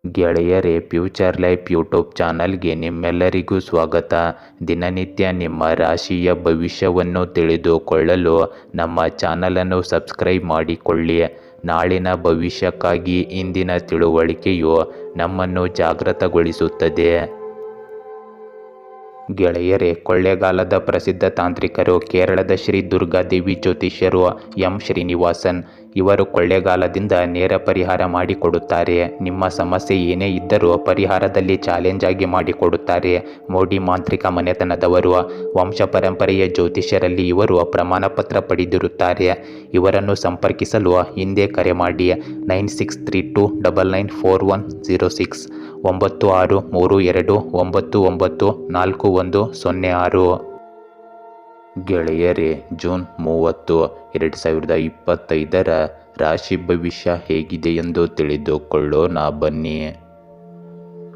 ಗೆಳೆಯರೇ, future life YouTube ಚಾನಲ್ಗೆ ನಿಮ್ಮೆಲ್ಲರಿಗೂ ಸ್ವಾಗತ. ದಿನನಿತ್ಯ ನಿಮ್ಮ ರಾಶಿಯ ಭವಿಷ್ಯವನ್ನು ತಿಳಿದುಕೊಳ್ಳಲು ನಮ್ಮ ಚಾನಲನ್ನು ಸಬ್ಸ್ಕ್ರೈಬ್ ಮಾಡಿಕೊಳ್ಳಿ. ನಾಳಿನ ಭವಿಷ್ಯಕ್ಕಾಗಿ ಇಂದಿನ ತಿಳುವಳಿಕೆಯು ನಮ್ಮನ್ನು ಜಾಗೃತಗೊಳಿಸುತ್ತದೆ. ಗೆಳೆಯರೇ, ಕೊಳ್ಳೇಗಾಲದ ಪ್ರಸಿದ್ಧ ತಾಂತ್ರಿಕರು ಕೇರಳದ ಶ್ರೀ ದುರ್ಗಾದೇವಿ ಜ್ಯೋತಿಷ್ಯರು ಎಂ ಶ್ರೀನಿವಾಸನ್ ಇವರು ಕೊಳ್ಳೇಗಾಲದಿಂದ ನೇರ ಪರಿಹಾರ ಮಾಡಿಕೊಡುತ್ತಾರೆ. ನಿಮ್ಮ ಸಮಸ್ಯೆ ಏನೇ ಇದ್ದರೂ ಪರಿಹಾರದಲ್ಲಿ ಚಾಲೆಂಜ್ ಆಗಿ ಮಾಡಿಕೊಡುತ್ತಾರೆ. ಮೋಡಿ ಮಾಂತ್ರಿಕ ಮನೆತನದವರು. ವಂಶ ಪರಂಪರೆಯ ಜ್ಯೋತಿಷ್ಯರಲ್ಲಿ ಇವರು ಪ್ರಮಾಣಪತ್ರ ಪಡೆದಿರುತ್ತಾರೆ. ಇವರನ್ನು ಸಂಪರ್ಕಿಸಲು ಹಿಂದೆ ಕರೆ ಮಾಡಿ 9632994106 9632994106. ಗೆಳೆಯರೇ, ಜೂನ್ 30, 2025 ರಾಶಿ ಭವಿಷ್ಯ ಹೇಗಿದೆ ಎಂದು ತಿಳಿದುಕೊಳ್ಳೋಣ ಬನ್ನಿ.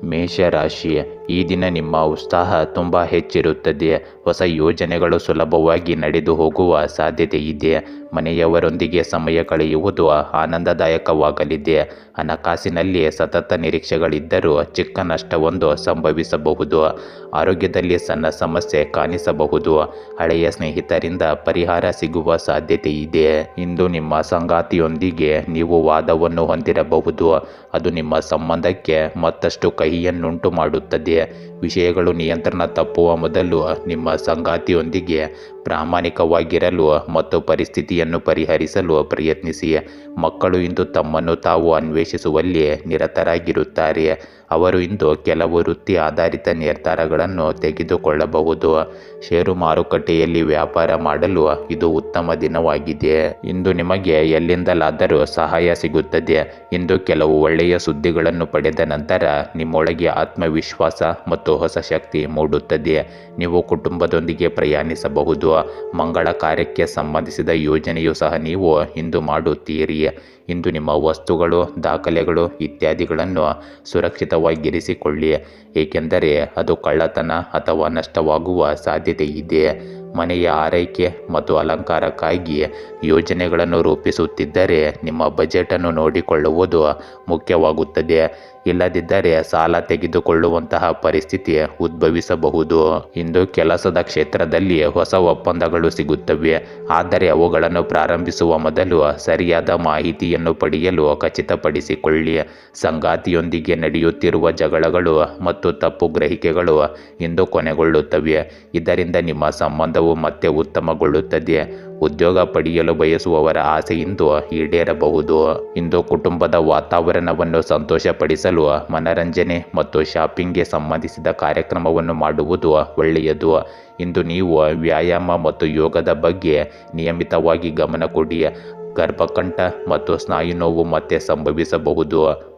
ಮೇಷರಾಶಿ. ಈ ದಿನ ನಿಮ್ಮ ಉತ್ಸಾಹ ತುಂಬ ಹೆಚ್ಚಿರುತ್ತದೆ. ಹೊಸ ಯೋಜನೆಗಳು ಸುಲಭವಾಗಿ ನಡೆದು ಹೋಗುವ ಸಾಧ್ಯತೆ ಇದೆ. ಮನೆಯವರೊಂದಿಗೆ ಸಮಯ ಕಳೆಯುವುದು ಆನಂದದಾಯಕವಾಗಲಿದೆ. ಹಣಕಾಸಿನಲ್ಲಿ ಸತತ ನಿರೀಕ್ಷೆಗಳಿದ್ದರೂ ಚಿಕ್ಕ ನಷ್ಟವೊಂದು ಸಂಭವಿಸಬಹುದು. ಆರೋಗ್ಯದಲ್ಲಿ ಸಣ್ಣ ಸಮಸ್ಯೆ ಕಾಣಿಸಬಹುದು. ಹಳೆಯ ಸ್ನೇಹಿತರಿಂದ ಪರಿಹಾರ ಸಿಗುವ ಸಾಧ್ಯತೆ ಇದೆ. ಇಂದು ನಿಮ್ಮ ಸಂಗಾತಿಯೊಂದಿಗೆ ನೀವು ವಾದವನ್ನು ಹೊಂದಿರಬಹುದು. ಅದು ನಿಮ್ಮ ಸಂಬಂಧಕ್ಕೆ ಮತ್ತಷ್ಟು ಕಹಿಯನ್ನುಂಟು ಮಾಡುತ್ತದೆ. ವಿಷಯಗಳು ನಿಯಂತ್ರಣ ತಪ್ಪುವ ಮೊದಲು ನಿಮ್ಮ ಸಂಗಾತಿಯೊಂದಿಗೆ ಪ್ರಾಮಾಣಿಕವಾಗಿರಲು ಮತ್ತು ಪರಿಸ್ಥಿತಿಯನ್ನು ಪರಿಹರಿಸಲು ಪ್ರಯತ್ನಿಸಿ. ಮಕ್ಕಳು ಇಂದು ತಮ್ಮನ್ನು ತಾವು ಅನ್ವೇಷಿಸುವಲ್ಲಿ ನಿರತರಾಗಿರುತ್ತಾರೆ. ಅವರು ಇಂದು ಕೆಲವು ವೃತ್ತಿ ಆಧಾರಿತ ನಿರ್ಧಾರಗಳನ್ನು ತೆಗೆದುಕೊಳ್ಳಬಹುದು. ಷೇರು ಮಾರುಕಟ್ಟೆಯಲ್ಲಿ ವ್ಯಾಪಾರ ಮಾಡಲು ಇದು ಉತ್ತಮ ದಿನವಾಗಿದೆ. ಇಂದು ನಿಮಗೆ ಎಲ್ಲಿಂದಲಾದರೂ ಸಹಾಯ ಸಿಗುತ್ತದೆ. ಇಂದು ಕೆಲವು ಒಳ್ಳೆಯ ಸುದ್ದಿಗಳನ್ನು ಪಡೆದ ನಂತರ ನಿಮ್ಮೊಳಗೆ ಆತ್ಮವಿಶ್ವಾಸ ಮತ್ತು ಹೊಸ ಶಕ್ತಿ ಮೂಡುತ್ತದೆ. ನೀವು ಕುಟುಂಬದೊಂದಿಗೆ ಪ್ರಯಾಣಿಸಬಹುದು. ಮಂಗಳ ಕಾರ್ಯಕ್ಕೆ ಸಂಬಂಧಿಸಿದ ಯೋಜನೆಯೂ ಸಹ ನೀವು ಇಂದು ಮಾಡುತ್ತೀರಿ. ಇಂದು ನಿಮ್ಮ ವಸ್ತುಗಳು, ದಾಖಲೆಗಳು ಇತ್ಯಾದಿಗಳನ್ನು ಸುರಕ್ಷಿತವಾಗಿರಿಸಿಕೊಳ್ಳಿ, ಏಕೆಂದರೆ ಅದು ಕಳ್ಳತನ ಅಥವಾ ನಷ್ಟವಾಗುವ ಸಾಧ್ಯತೆ ಇದೆ. ಮನೆಯ ಆರೈಕೆ ಮತ್ತು ಅಲಂಕಾರಕ್ಕಾಗಿ ಯೋಜನೆಗಳನ್ನು ರೂಪಿಸುತ್ತಿದ್ದರೆ ನಿಮ್ಮ ಬಜೆಟನ್ನು ನೋಡಿಕೊಳ್ಳುವುದು ಮುಖ್ಯವಾಗುತ್ತದೆ. ಇಲ್ಲದಿದ್ದರೆ ಸಾಲ ತೆಗೆದುಕೊಳ್ಳುವಂತಹ ಪರಿಸ್ಥಿತಿ ಉದ್ಭವಿಸಬಹುದು. ಇಂದು ಕೆಲಸದ ಕ್ಷೇತ್ರದಲ್ಲಿ ಹೊಸ ಒಪ್ಪಂದಗಳು ಸಿಗುತ್ತವೆ. ಆದರೆ ಅವುಗಳನ್ನು ಪ್ರಾರಂಭಿಸುವ ಮೊದಲು ಸರಿಯಾದ ಮಾಹಿತಿಯನ್ನು ಪಡೆಯಲು ಖಚಿತಪಡಿಸಿಕೊಳ್ಳಿ. ಸಂಗಾತಿಯೊಂದಿಗೆ ನಡೆಯುತ್ತಿರುವ ಜಗಳಗಳು ಮತ್ತು ತಪ್ಪು ಗ್ರಹಿಕೆಗಳು ಇಂದು ಕೊನೆಗೊಳ್ಳುತ್ತವೆ. ಇದರಿಂದ ನಿಮ್ಮ ಸಂಬಂಧವು ಮತ್ತೆ ಉತ್ತಮಗೊಳ್ಳುತ್ತದೆ. ಉದ್ಯೋಗ ಪಡೆಯಲು ಬಯಸುವವರ ಆಸೆ ಇಂದು ಈಡೇರಬಹುದು. ಇಂದು ಕುಟುಂಬದ ವಾತಾವರಣವನ್ನು ಸಂತೋಷಪಡಿಸಲು ಮನರಂಜನೆ ಮತ್ತು ಶಾಪಿಂಗ್ಗೆ ಸಂಬಂಧಿಸಿದ ಕಾರ್ಯಕ್ರಮವನ್ನು ಮಾಡುವುದು ಒಳ್ಳೆಯದು. ಇಂದು ನೀವು ವ್ಯಾಯಾಮ ಮತ್ತು ಯೋಗದ ಬಗ್ಗೆ ನಿಯಮಿತವಾಗಿ ಗಮನ ಕೊಡಿ. ಗರ್ಭಕಂಠ ಮತ್ತು ಸ್ನಾಯು ನೋವು ಮತ್ತೆ ಸಂಭವಿಸಬಹುದು.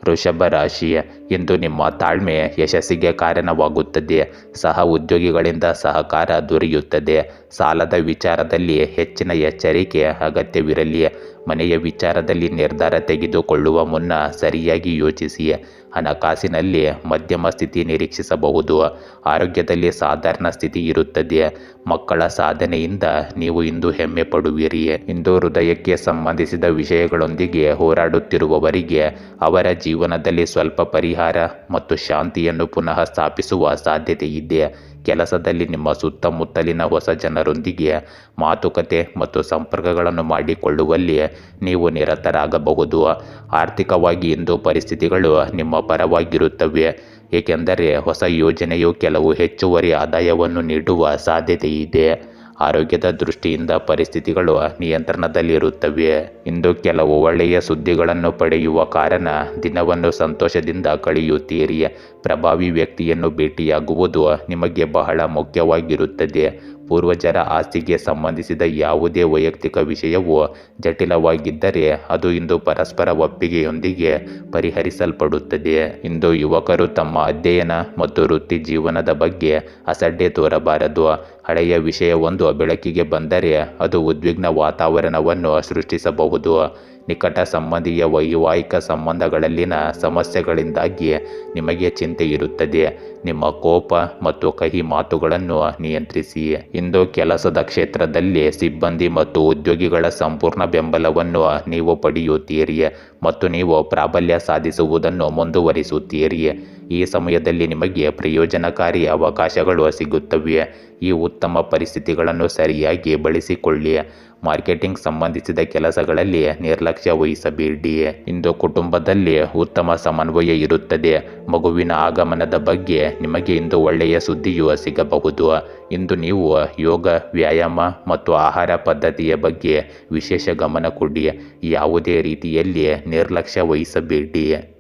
ವೃಷಭ ರಾಶಿ. ಇಂದು ನಿಮ್ಮ ತಾಳ್ಮೆ ಯಶಸ್ಸಿಗೆ ಕಾರಣವಾಗುತ್ತದೆ. ಸಹ ಉದ್ಯೋಗಿಗಳಿಂದ ಸಹಕಾರ ದೊರೆಯುತ್ತದೆ. ಸಾಲದ ವಿಚಾರದಲ್ಲಿ ಹೆಚ್ಚಿನ ಎಚ್ಚರಿಕೆ ಅಗತ್ಯವಿರಲಿ. ಮನೆಯ ವಿಚಾರದಲ್ಲಿ ನಿರ್ಧಾರ ತೆಗೆದುಕೊಳ್ಳುವ ಮುನ್ನ ಸರಿಯಾಗಿ ಯೋಚಿಸಿ. ಹಣಕಾಸಿನಲ್ಲಿ ಮಧ್ಯಮ ಸ್ಥಿತಿ ನಿರೀಕ್ಷಿಸಬಹುದು. ಆರೋಗ್ಯದಲ್ಲಿ ಸಾಧಾರಣ ಸ್ಥಿತಿ ಇರುತ್ತದೆ. ಮಕ್ಕಳ ಸಾಧನೆಯಿಂದ ನೀವು ಇಂದು ಹೆಮ್ಮೆ ಪಡುವಿರಿ. ಇಂದು ಹೃದಯಕ್ಕೆ ಸಂಬಂಧಿಸಿದ ವಿಷಯಗಳೊಂದಿಗೆ ಹೋರಾಡುತ್ತಿರುವವರಿಗೆ ಅವರ ಜೀವನದಲ್ಲಿ ಸ್ವಲ್ಪ ಪರಿಹಾರ ಮತ್ತು ಶಾಂತಿಯನ್ನು ಪುನಃ ಸ್ಥಾಪಿಸುವ ಸಾಧ್ಯತೆ ಇದೆ. ಕೆಲಸದಲ್ಲಿ ನಿಮ್ಮ ಸುತ್ತಮುತ್ತಲಿನ ಹೊಸ ಜನರೊಂದಿಗೆ ಮಾತುಕತೆ ಮತ್ತು ಸಂಪರ್ಕಗಳನ್ನು ಮಾಡಿಕೊಳ್ಳುವಲ್ಲಿ ನೀವು ನಿರತರಾಗಬಹುದು. ಆರ್ಥಿಕವಾಗಿ ಇಂದು ಪರಿಸ್ಥಿತಿಗಳು ನಿಮ್ಮ ಪರವಾಗಿರುತ್ತವೆ, ಏಕೆಂದರೆ ಹೊಸ ಯೋಜನೆಯು ಕೆಲವು ಹೆಚ್ಚುವರಿ ಆದಾಯವನ್ನು ನೀಡುವ ಸಾಧ್ಯತೆ ಇದೆ. ಆರೋಗ್ಯದ ದೃಷ್ಟಿಯಿಂದ ಪರಿಸ್ಥಿತಿಗಳು ನಿಯಂತ್ರಣದಲ್ಲಿರುತ್ತವೆ. ಇಂದು ಕೆಲವು ಒಳ್ಳೆಯ ಸುದ್ದಿಗಳನ್ನು ಪಡೆಯುವ ಕಾರಣ ದಿನವನ್ನು ಸಂತೋಷದಿಂದ ಕಳೆಯುತ್ತೀರಿ. ಪ್ರಭಾವಿ ವ್ಯಕ್ತಿಯನ್ನು ಭೇಟಿಯಾಗುವುದು ನಿಮಗೆ ಬಹಳ ಮುಖ್ಯವಾಗಿರುತ್ತದೆ. ಪೂರ್ವಜರ ಆಸ್ತಿಗೆ ಸಂಬಂಧಿಸಿದ ಯಾವುದೇ ವೈಯಕ್ತಿಕ ವಿಷಯವು ಜಟಿಲವಾಗಿದ್ದರೆ ಅದು ಇಂದು ಪರಸ್ಪರ ಒಪ್ಪಿಗೆಯೊಂದಿಗೆ ಪರಿಹರಿಸಲ್ಪಡುತ್ತದೆ. ಇಂದು ಯುವಕರು ತಮ್ಮ ಅಧ್ಯಯನ ಮತ್ತು ವೃತ್ತಿ ಜೀವನದ ಬಗ್ಗೆ ಅಸಡ್ಡೆ ತೋರಬಾರದು. ಹಳೆಯ ವಿಷಯವೊಂದು ಬೆಳಕಿಗೆ ಬಂದರೆ ಅದು ಉದ್ವಿಗ್ನ ವಾತಾವರಣವನ್ನು ಸೃಷ್ಟಿಸಬಹುದು. ನಿಕಟ ಸಂಬಂಧಿಯ ವೈವಾಹಿಕ ಸಂಬಂಧಗಳಲ್ಲಿನ ಸಮಸ್ಯೆಗಳಿಂದಾಗಿ ನಿಮಗೆ ಚಿಂತೆ ಇರುತ್ತದೆ. ನಿಮ್ಮ ಕೋಪ ಮತ್ತು ಕಹಿ ಮಾತುಗಳನ್ನು ನಿಯಂತ್ರಿಸಿ. ಇಂದು ಕೆಲಸದ ಕ್ಷೇತ್ರದಲ್ಲಿ ಸಿಬ್ಬಂದಿ ಮತ್ತು ಉದ್ಯೋಗಿಗಳ ಸಂಪೂರ್ಣ ಬೆಂಬಲವನ್ನು ನೀವು ಪಡೆಯುತ್ತೀರಿ ಮತ್ತು ನೀವು ಪ್ರಾಬಲ್ಯ ಸಾಧಿಸುವುದನ್ನು ಮುಂದುವರಿಸುತ್ತೀರಿ. ಈ ಸಮಯದಲ್ಲಿ ನಿಮಗೆ ಪ್ರಯೋಜನಕಾರಿ ಅವಕಾಶಗಳು ಸಿಗುತ್ತವೆ. ಈ ಉತ್ತಮ ಪರಿಸ್ಥಿತಿಗಳನ್ನು ಸರಿಯಾಗಿ ಬಳಸಿಕೊಳ್ಳಿ. ಮಾರ್ಕೆಟಿಂಗ್ ಸಂಬಂಧಿಸಿದ ಕೆಲಸಗಳಲ್ಲಿ ನಿರ್ಲಕ್ಷ್ಯ ವಹಿಸಬೇಡಿ. ಇಂದು ಕುಟುಂಬದಲ್ಲಿ ಉತ್ತಮ ಸಮನ್ವಯ ಇರುತ್ತದೆ. ಮಗುವಿನ ಆಗಮನದ ಬಗ್ಗೆ ನಿಮಗೆ ಇಂದು ಒಳ್ಳೆಯ ಸುದ್ದಿಯೂ ಸಿಗಬಹುದು. ಇಂದು ನೀವು ಯೋಗ, ವ್ಯಾಯಾಮ ಮತ್ತು ಆಹಾರ ಪದ್ಧತಿಯ ಬಗ್ಗೆ ವಿಶೇಷ ಗಮನ ಕೊಡಿ. ಯಾವುದೇ ರೀತಿಯಲ್ಲಿ ನಿರ್ಲಕ್ಷ್ಯ ವಹಿಸಬೇಡಿ.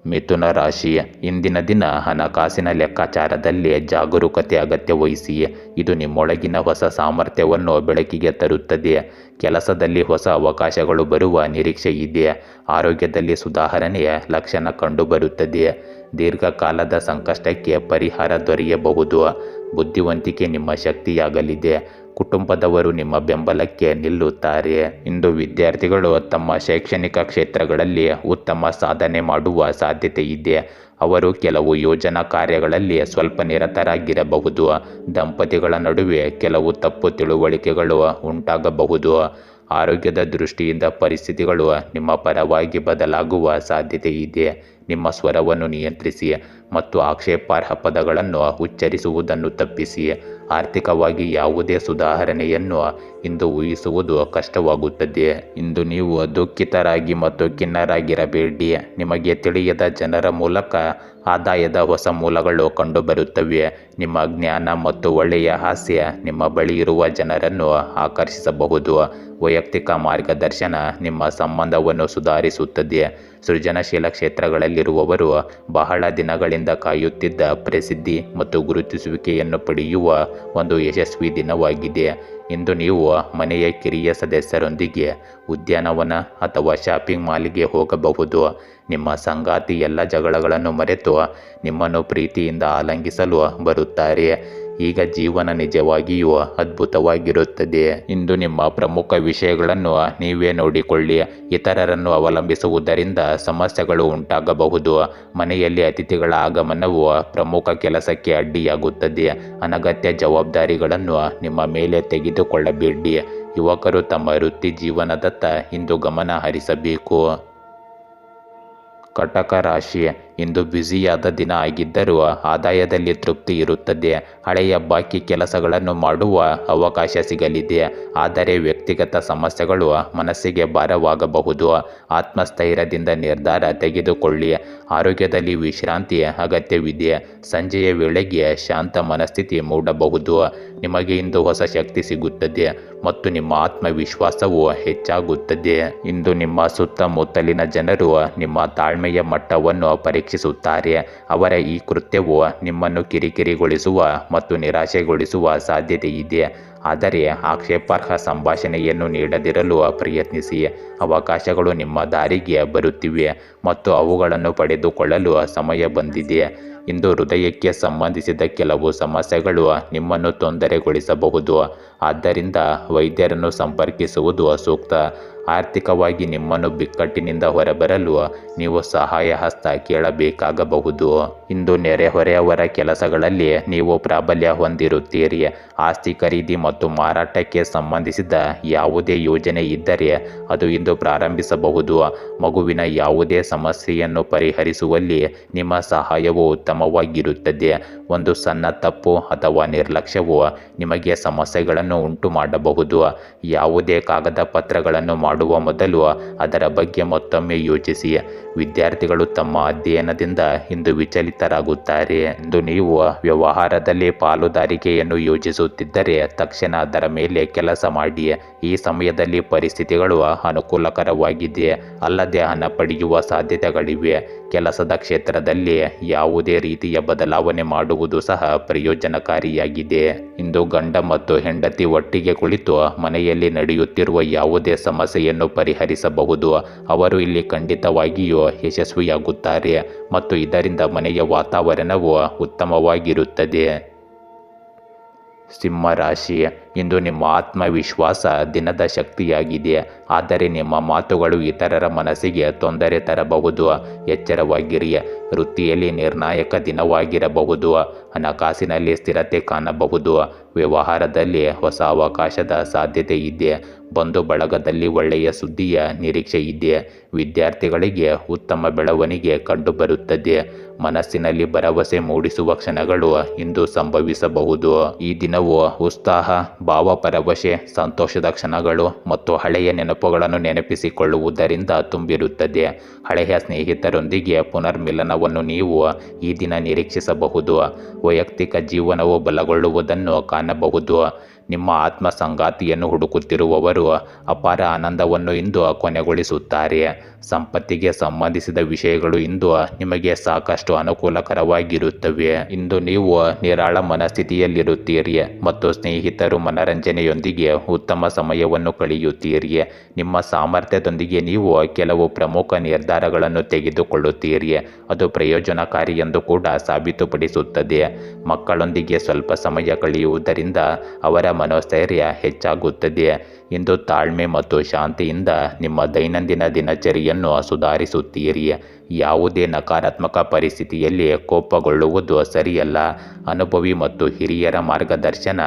ಮಿಥುನ ರಾಶಿ, ಇಂದಿನ ದಿನ ಹಣಕಾಸಿನ ಲೆಕ್ಕಾಚಾರದಲ್ಲಿ ಜಾಗರೂಕತೆ ಅಗತ್ಯ ವಹಿಸಿ. ಇದು ನಿಮ್ಮೊಳಗಿನ ಹೊಸ ಸಾಮರ್ಥ್ಯವನ್ನು ಬೆಳಕಿಗೆ ತರುತ್ತದೆ. ಕೆಲಸದಲ್ಲಿ ಹೊಸ ಅವಕಾಶಗಳು ಬರುವ ನಿರೀಕ್ಷೆ ಇದೆ. ಆರೋಗ್ಯದಲ್ಲಿ ಸುಧಾರಣೆಯ ಲಕ್ಷಣ ಕಂಡುಬರುತ್ತದೆ. ದೀರ್ಘಕಾಲದ ಸಂಕಷ್ಟಕ್ಕೆ ಪರಿಹಾರ ದೊರೆಯಬಹುದು. ಬುದ್ಧಿವಂತಿಕೆ ನಿಮ್ಮ ಶಕ್ತಿಯಾಗಲಿದೆ. ಕುಟುಂಬದವರು ನಿಮ್ಮ ಬೆಂಬಲಕ್ಕೆ ನಿಲ್ಲುತ್ತಾರೆ. ಇಂದು ವಿದ್ಯಾರ್ಥಿಗಳು ತಮ್ಮ ಶೈಕ್ಷಣಿಕ ಕ್ಷೇತ್ರಗಳಲ್ಲಿ ಉತ್ತಮ ಸಾಧನೆ ಮಾಡುವ ಸಾಧ್ಯತೆ ಇದೆ. ಅವರು ಕೆಲವು ಯೋಜನಾ ಕಾರ್ಯಗಳಲ್ಲಿ ಸ್ವಲ್ಪ ನಿರತರಾಗಿರಬಹುದು. ದಂಪತಿಗಳ ನಡುವೆ ಕೆಲವು ತಪ್ಪು ತಿಳುವಳಿಕೆಗಳು ಉಂಟಾಗಬಹುದು. ಆರೋಗ್ಯದ ದೃಷ್ಟಿಯಿಂದ ಪರಿಸ್ಥಿತಿಗಳು ನಿಮ್ಮ ಪರವಾಗಿ ಬದಲಾಗುವ ಸಾಧ್ಯತೆ ಇದೆ. ನಿಮ್ಮ ಸ್ವರವನ್ನು ನಿಯಂತ್ರಿಸಿ ಮತ್ತು ಆಕ್ಷೇಪಾರ್ಹ ಪದಗಳನ್ನು ಉಚ್ಚರಿಸುವುದನ್ನು ತಪ್ಪಿಸಿ. ಆರ್ಥಿಕವಾಗಿ ಯಾವುದೇ ಸುಧಾರಣೆಯನ್ನು ಇಂದು ಊಹಿಸುವುದು ಕಷ್ಟವಾಗುತ್ತದೆ. ಇಂದು ನೀವು ದುಃಖಿತರಾಗಿ ಮತ್ತು ಖಿನ್ನರಾಗಿರಬೇಡಿ. ನಿಮಗೆ ತಿಳಿಯದ ಜನರ ಮೂಲಕ ಆದಾಯದ ಹೊಸ ಮೂಲಗಳು ಕಂಡುಬರುತ್ತವೆ. ನಿಮ್ಮ ಜ್ಞಾನ ಮತ್ತು ಒಳ್ಳೆಯ ಹಾಸ್ಯ ನಿಮ್ಮ ಬಳಿ ಇರುವ ಜನರನ್ನು ಆಕರ್ಷಿಸಬಹುದು. ವೈಯಕ್ತಿಕ ಮಾರ್ಗದರ್ಶನ ನಿಮ್ಮ ಸಂಬಂಧವನ್ನು ಸುಧಾರಿಸುತ್ತದೆ. ಸೃಜನಶೀಲ ಕ್ಷೇತ್ರಗಳಲ್ಲಿರುವವರು ಬಹಳ ದಿನಗಳಿಂದ ಕಾಯುತ್ತಿದ್ದ ಪ್ರಸಿದ್ಧಿ ಮತ್ತು ಗುರುತಿಸುವಿಕೆಯನ್ನು ಪಡೆಯುವ ಒಂದು ಯಶಸ್ವಿ ದಿನವಾಗಿದೆ. ಇಂದು ನೀವು ಮನೆಯ ಕಿರಿಯ ಸದಸ್ಯರೊಂದಿಗೆ ಉದ್ಯಾನವನ ಅಥವಾ ಶಾಪಿಂಗ್ ಮಾಲ್ಗೆ ಹೋಗಬಹುದು. ನಿಮ್ಮ ಸಂಗಾತಿ ಎಲ್ಲ ಜಗಳಗಳನ್ನು ಮರೆತು ನಿಮ್ಮನ್ನು ಪ್ರೀತಿಯಿಂದ ಆಲಿಂಗಿಸಲು ಬರುತ್ತಾರೆ. ಈಗ ಜೀವನ ನಿಜವಾಗಿಯೂ ಅದ್ಭುತವಾಗಿರುತ್ತದೆ. ಇಂದು ನಿಮ್ಮ ಪ್ರಮುಖ ವಿಷಯಗಳನ್ನು ನೀವೇ ನೋಡಿಕೊಳ್ಳಿ. ಇತರರನ್ನು ಅವಲಂಬಿಸುವುದರಿಂದ ಸಮಸ್ಯೆಗಳು ಉಂಟಾಗಬಹುದು. ಮನೆಯಲ್ಲಿ ಅತಿಥಿಗಳ ಆಗಮನವು ಪ್ರಮುಖ ಕೆಲಸಕ್ಕೆ ಅಡ್ಡಿಯಾಗುತ್ತದೆ. ಅನಗತ್ಯ ಜವಾಬ್ದಾರಿಗಳನ್ನು ನಿಮ್ಮ ಮೇಲೆ ತೆಗೆದುಕೊಳ್ಳಬೇಡಿ. ಯುವಕರು ತಮ್ಮ ವೃತ್ತಿ ಜೀವನದತ್ತ ಇಂದು ಗಮನ ಹರಿಸಬೇಕು. ಕಟಕ ರಾಶಿ, ಇಂದು ಬ್ಯುಸಿಯಾದ ದಿನ ಆಗಿದ್ದರೂ ಆದಾಯದಲ್ಲಿ ತೃಪ್ತಿ ಇರುತ್ತದೆ. ಹಳೆಯ ಬಾಕಿ ಕೆಲಸಗಳನ್ನು ಮಾಡುವ ಅವಕಾಶ ಸಿಗಲಿದೆ. ಆದರೆ ವ್ಯಕ್ತಿಗತ ಸಮಸ್ಯೆಗಳು ಮನಸ್ಸಿಗೆ ಭಾರವಾಗಬಹುದು. ಆತ್ಮಸ್ಥೈರ್ಯದಿಂದ ನಿರ್ಧಾರ ತೆಗೆದುಕೊಳ್ಳಿ. ಆರೋಗ್ಯದಲ್ಲಿ ವಿಶ್ರಾಂತಿ ಅಗತ್ಯವಿದೆ. ಸಂಜೆಯ ವೇಳೆಗೆ ಶಾಂತ ಮನಸ್ಥಿತಿ ಮೂಡಬಹುದು. ನಿಮಗೆ ಇಂದು ಹೊಸ ಶಕ್ತಿ ಸಿಗುತ್ತದೆ ಮತ್ತು ನಿಮ್ಮ ಆತ್ಮವಿಶ್ವಾಸವು ಹೆಚ್ಚಾಗುತ್ತದೆ. ಇಂದು ನಿಮ್ಮ ಸುತ್ತಮುತ್ತಲಿನ ಜನರು ನಿಮ್ಮ ತಾಳ್ಮೆಯ ಮಟ್ಟವನ್ನು ಪರೀಕ್ಷಿಸುತ್ತಾರೆ. ಅವರ ಈ ಕೃತ್ಯವು ನಿಮ್ಮನ್ನು ಕಿರಿಕಿರಿಗೊಳಿಸುವ ಮತ್ತು ನಿರಾಶೆಗೊಳಿಸುವ ಸಾಧ್ಯತೆ ಇದೆ. ಆದರೆ ಆಕ್ಷೇಪಾರ್ಹ ಸಂಭಾಷಣೆಯನ್ನು ನೀಡದಿರಲು ಪ್ರಯತ್ನಿಸಿ. ಅವಕಾಶಗಳು ನಿಮ್ಮ ದಾರಿಗೆ ಬರುತ್ತಿವೆ ಮತ್ತು ಅವುಗಳನ್ನು ಪಡೆದುಕೊಳ್ಳಲು ಸಮಯ ಬಂದಿದೆ. ಇಂದು ಹೃದಯಕ್ಕೆ ಸಂಬಂಧಿಸಿದ ಕೆಲವು ಸಮಸ್ಯೆಗಳು ನಿಮ್ಮನ್ನು ತೊಂದರೆಗೊಳಿಸಬಹುದು. ಆದ್ದರಿಂದ ವೈದ್ಯರನ್ನು ಸಂಪರ್ಕಿಸುವುದು ಸೂಕ್ತ. ಆರ್ಥಿಕವಾಗಿ ನಿಮ್ಮನ್ನು ಬಿಕ್ಕಟ್ಟಿನಿಂದ ಹೊರಬರಲು ನೀವು ಸಹಾಯ ಹಸ್ತ ಕೇಳಬೇಕಾಗಬಹುದು. ಇಂದು ನೆರೆಹೊರೆಯವರ ಕೆಲಸಗಳಲ್ಲಿ ನೀವು ಪ್ರಾಬಲ್ಯ ಹೊಂದಿರುತ್ತೀರಿ. ಆಸ್ತಿ ಖರೀದಿ ಮತ್ತು ಮಾರಾಟಕ್ಕೆ ಸಂಬಂಧಿಸಿದ ಯಾವುದೇ ಯೋಜನೆ ಇದ್ದರೆ ಅದು ಇಂದು ಪ್ರಾರಂಭಿಸಬಹುದು. ಮಗುವಿನ ಯಾವುದೇ ಸಮಸ್ಯೆಯನ್ನು ಪರಿಹರಿಸುವಲ್ಲಿ ನಿಮ್ಮ ಸಹಾಯವು ಉತ್ತಮವಾಗಿರುತ್ತದೆ. ಒಂದು ಸಣ್ಣ ತಪ್ಪು ಅಥವಾ ನಿರ್ಲಕ್ಷ್ಯವು ನಿಮಗೆ ಸಮಸ್ಯೆಗಳನ್ನು ಉಂಟು ಮಾಡಬಹುದು. ಯಾವುದೇ ಕಾಗದ ಪತ್ರಗಳನ್ನು ಮಾಡುವ ಮೊದಲು ಅದರ ಬಗ್ಗೆ ಮತ್ತೊಮ್ಮೆ ಯೋಚಿಸಿ. ವಿದ್ಯಾರ್ಥಿಗಳು ತಮ್ಮ ಅಧ್ಯಯನದಿಂದ ಇಂದು ವಿಚಲಿತರಾಗುತ್ತಾರೆ. ಇಂದು ನೀವು ವ್ಯವಹಾರದಲ್ಲಿ ಪಾಲುದಾರಿಕೆಯನ್ನು ಯೋಜಿಸುತ್ತಿದ್ದರೆ ತಕ್ಷಣ ಅದರ ಮೇಲೆ ಕೆಲಸ ಮಾಡಿ. ಈ ಸಮಯದಲ್ಲಿ ಪರಿಸ್ಥಿತಿಗಳು ಅನುಕೂಲಕರವಾಗಿದೆ, ಅಲ್ಲದೆ ಹಣ ಪಡೆಯುವ ಸಾಧ್ಯತೆಗಳಿವೆ. ಕೆಲಸದ ಕ್ಷೇತ್ರದಲ್ಲಿ ಯಾವುದೇ ರೀತಿಯ ಬದಲಾವಣೆ ಮಾಡುವುದು ಸಹ ಪ್ರಯೋಜನಕಾರಿಯಾಗಿದೆ. ಇಂದು ಗಂಡ ಮತ್ತು ಹೆಂಡತಿ ಒಟ್ಟಿಗೆ ಕುಳಿತು ಮನೆಯಲ್ಲಿ ನಡೆಯುತ್ತಿರುವ ಯಾವುದೇ ಸಮಸ್ಯೆಯನ್ನು ಪರಿಹರಿಸಬಹುದು. ಅವರು ಇಲ್ಲಿ ಖಂಡಿತವಾಗಿಯೂ ಯಶಸ್ವಿಯಾಗುತ್ತಾರೆ ಮತ್ತು ಇದರಿಂದ ಮನೆಯ ವಾತಾವರಣವು ಉತ್ತಮವಾಗಿರುತ್ತದೆ. ಸಿಂಹ ರಾಶಿ, ಇಂದು ನಿಮ್ಮ ಆತ್ಮವಿಶ್ವಾಸ ದಿನದ ಶಕ್ತಿಯಾಗಿದೆ, ಆದರೆ ನಿಮ್ಮ ಮಾತುಗಳು ಇತರರ ಮನಸ್ಸಿಗೆ ತೊಂದರೆ ತರಬಹುದು. ಎಚ್ಚರವಾಗಿರಿ. ವೃತ್ತಿಯಲ್ಲಿ ನಿರ್ಣಾಯಕ ದಿನವಾಗಿರಬಹುದು. ಹಣಕಾಸಿನಲ್ಲಿ ಸ್ಥಿರತೆ ಕಾಣಬಹುದು. ವ್ಯವಹಾರದಲ್ಲಿ ಹೊಸ ಅವಕಾಶದ ಸಾಧ್ಯತೆ ಇದೆ. ಬಂಧು ಬಳಗದಲ್ಲಿ ಒಳ್ಳೆಯ ಸುದ್ದಿಯ ನಿರೀಕ್ಷೆ ಇದೆ. ವಿದ್ಯಾರ್ಥಿಗಳಿಗೆ ಉತ್ತಮ ಬೆಳವಣಿಗೆ ಕಂಡುಬರುತ್ತದೆ. ಮನಸ್ಸಿನಲ್ಲಿ ಭರವಸೆ ಮೂಡಿಸುವ ಕ್ಷಣಗಳು ಇಂದು ಸಂಭವಿಸಬಹುದು. ಈ ದಿನವು ಉತ್ಸಾಹ, ಭಾವಪರವಶೆ, ಸಂತೋಷದ ಕ್ಷಣಗಳು ಮತ್ತು ಹಳೆಯ ನೆನಪುಗಳನ್ನು ನೆನಪಿಸಿಕೊಳ್ಳುವುದರಿಂದ ತುಂಬಿರುತ್ತದೆ. ಹಳೆಯ ಸ್ನೇಹಿತರೊಂದಿಗೆ ಪುನರ್ಮಿಲನವನ್ನು ನೀವು ಈ ದಿನ ನಿರೀಕ್ಷಿಸಬಹುದು. ವೈಯಕ್ತಿಕ ಜೀವನವು ಬಲಗೊಳ್ಳುವುದನ್ನು ಕಾಣಬಹುದು. ನಿಮ್ಮ ಆತ್ಮ ಸಂಗಾತಿಯನ್ನು ಹುಡುಕುತ್ತಿರುವವರು ಅಪಾರ ಆನಂದವನ್ನು ಇಂದು ಕೊನೆಗೊಳಿಸುತ್ತಾರೆ. ಸಂಪತ್ತಿಗೆ ಸಂಬಂಧಿಸಿದ ವಿಷಯಗಳು ಇಂದು ನಿಮಗೆ ಸಾಕಷ್ಟು ಅನುಕೂಲಕರವಾಗಿರುತ್ತವೆ. ಇಂದು ನೀವು ನಿರಾಳ ಮನಸ್ಥಿತಿಯಲ್ಲಿರುತ್ತೀರಿ ಮತ್ತು ಸ್ನೇಹಿತರು ಮನರಂಜನೆಯೊಂದಿಗೆ ಉತ್ತಮ ಸಮಯವನ್ನು ಕಳೆಯುತ್ತೀರಿ. ನಿಮ್ಮ ಸಾಮರ್ಥ್ಯದೊಂದಿಗೆ ನೀವು ಕೆಲವು ಪ್ರಮುಖ ನಿರ್ಧಾರಗಳನ್ನು ತೆಗೆದುಕೊಳ್ಳುತ್ತೀರಿ. ಅದು ಪ್ರಯೋಜನಕಾರಿ ಎಂದು ಕೂಡ ಸಾಬೀತುಪಡಿಸುತ್ತದೆ. ಮಕ್ಕಳೊಂದಿಗೆ ಸ್ವಲ್ಪ ಸಮಯ ಕಳೆಯುವುದರಿಂದ ಅವರ ಮನೋಸ್ಥೈರ್ಯ ಹೆಚ್ಚಾಗುತ್ತದೆ. ಇಂದು ತಾಳ್ಮೆ ಮತ್ತು ಶಾಂತಿಯಿಂದ ನಿಮ್ಮ ದೈನಂದಿನ ದಿನಚರಿಯನ್ನು ಸುಧಾರಿಸುತ್ತೀರಿ. ಯಾವುದೇ ನಕಾರಾತ್ಮಕ ಪರಿಸ್ಥಿತಿಯಲ್ಲಿ ಕೋಪಗೊಳ್ಳುವುದು ಸರಿಯಲ್ಲ. ಅನುಭವಿ ಮತ್ತು ಹಿರಿಯರ ಮಾರ್ಗದರ್ಶನ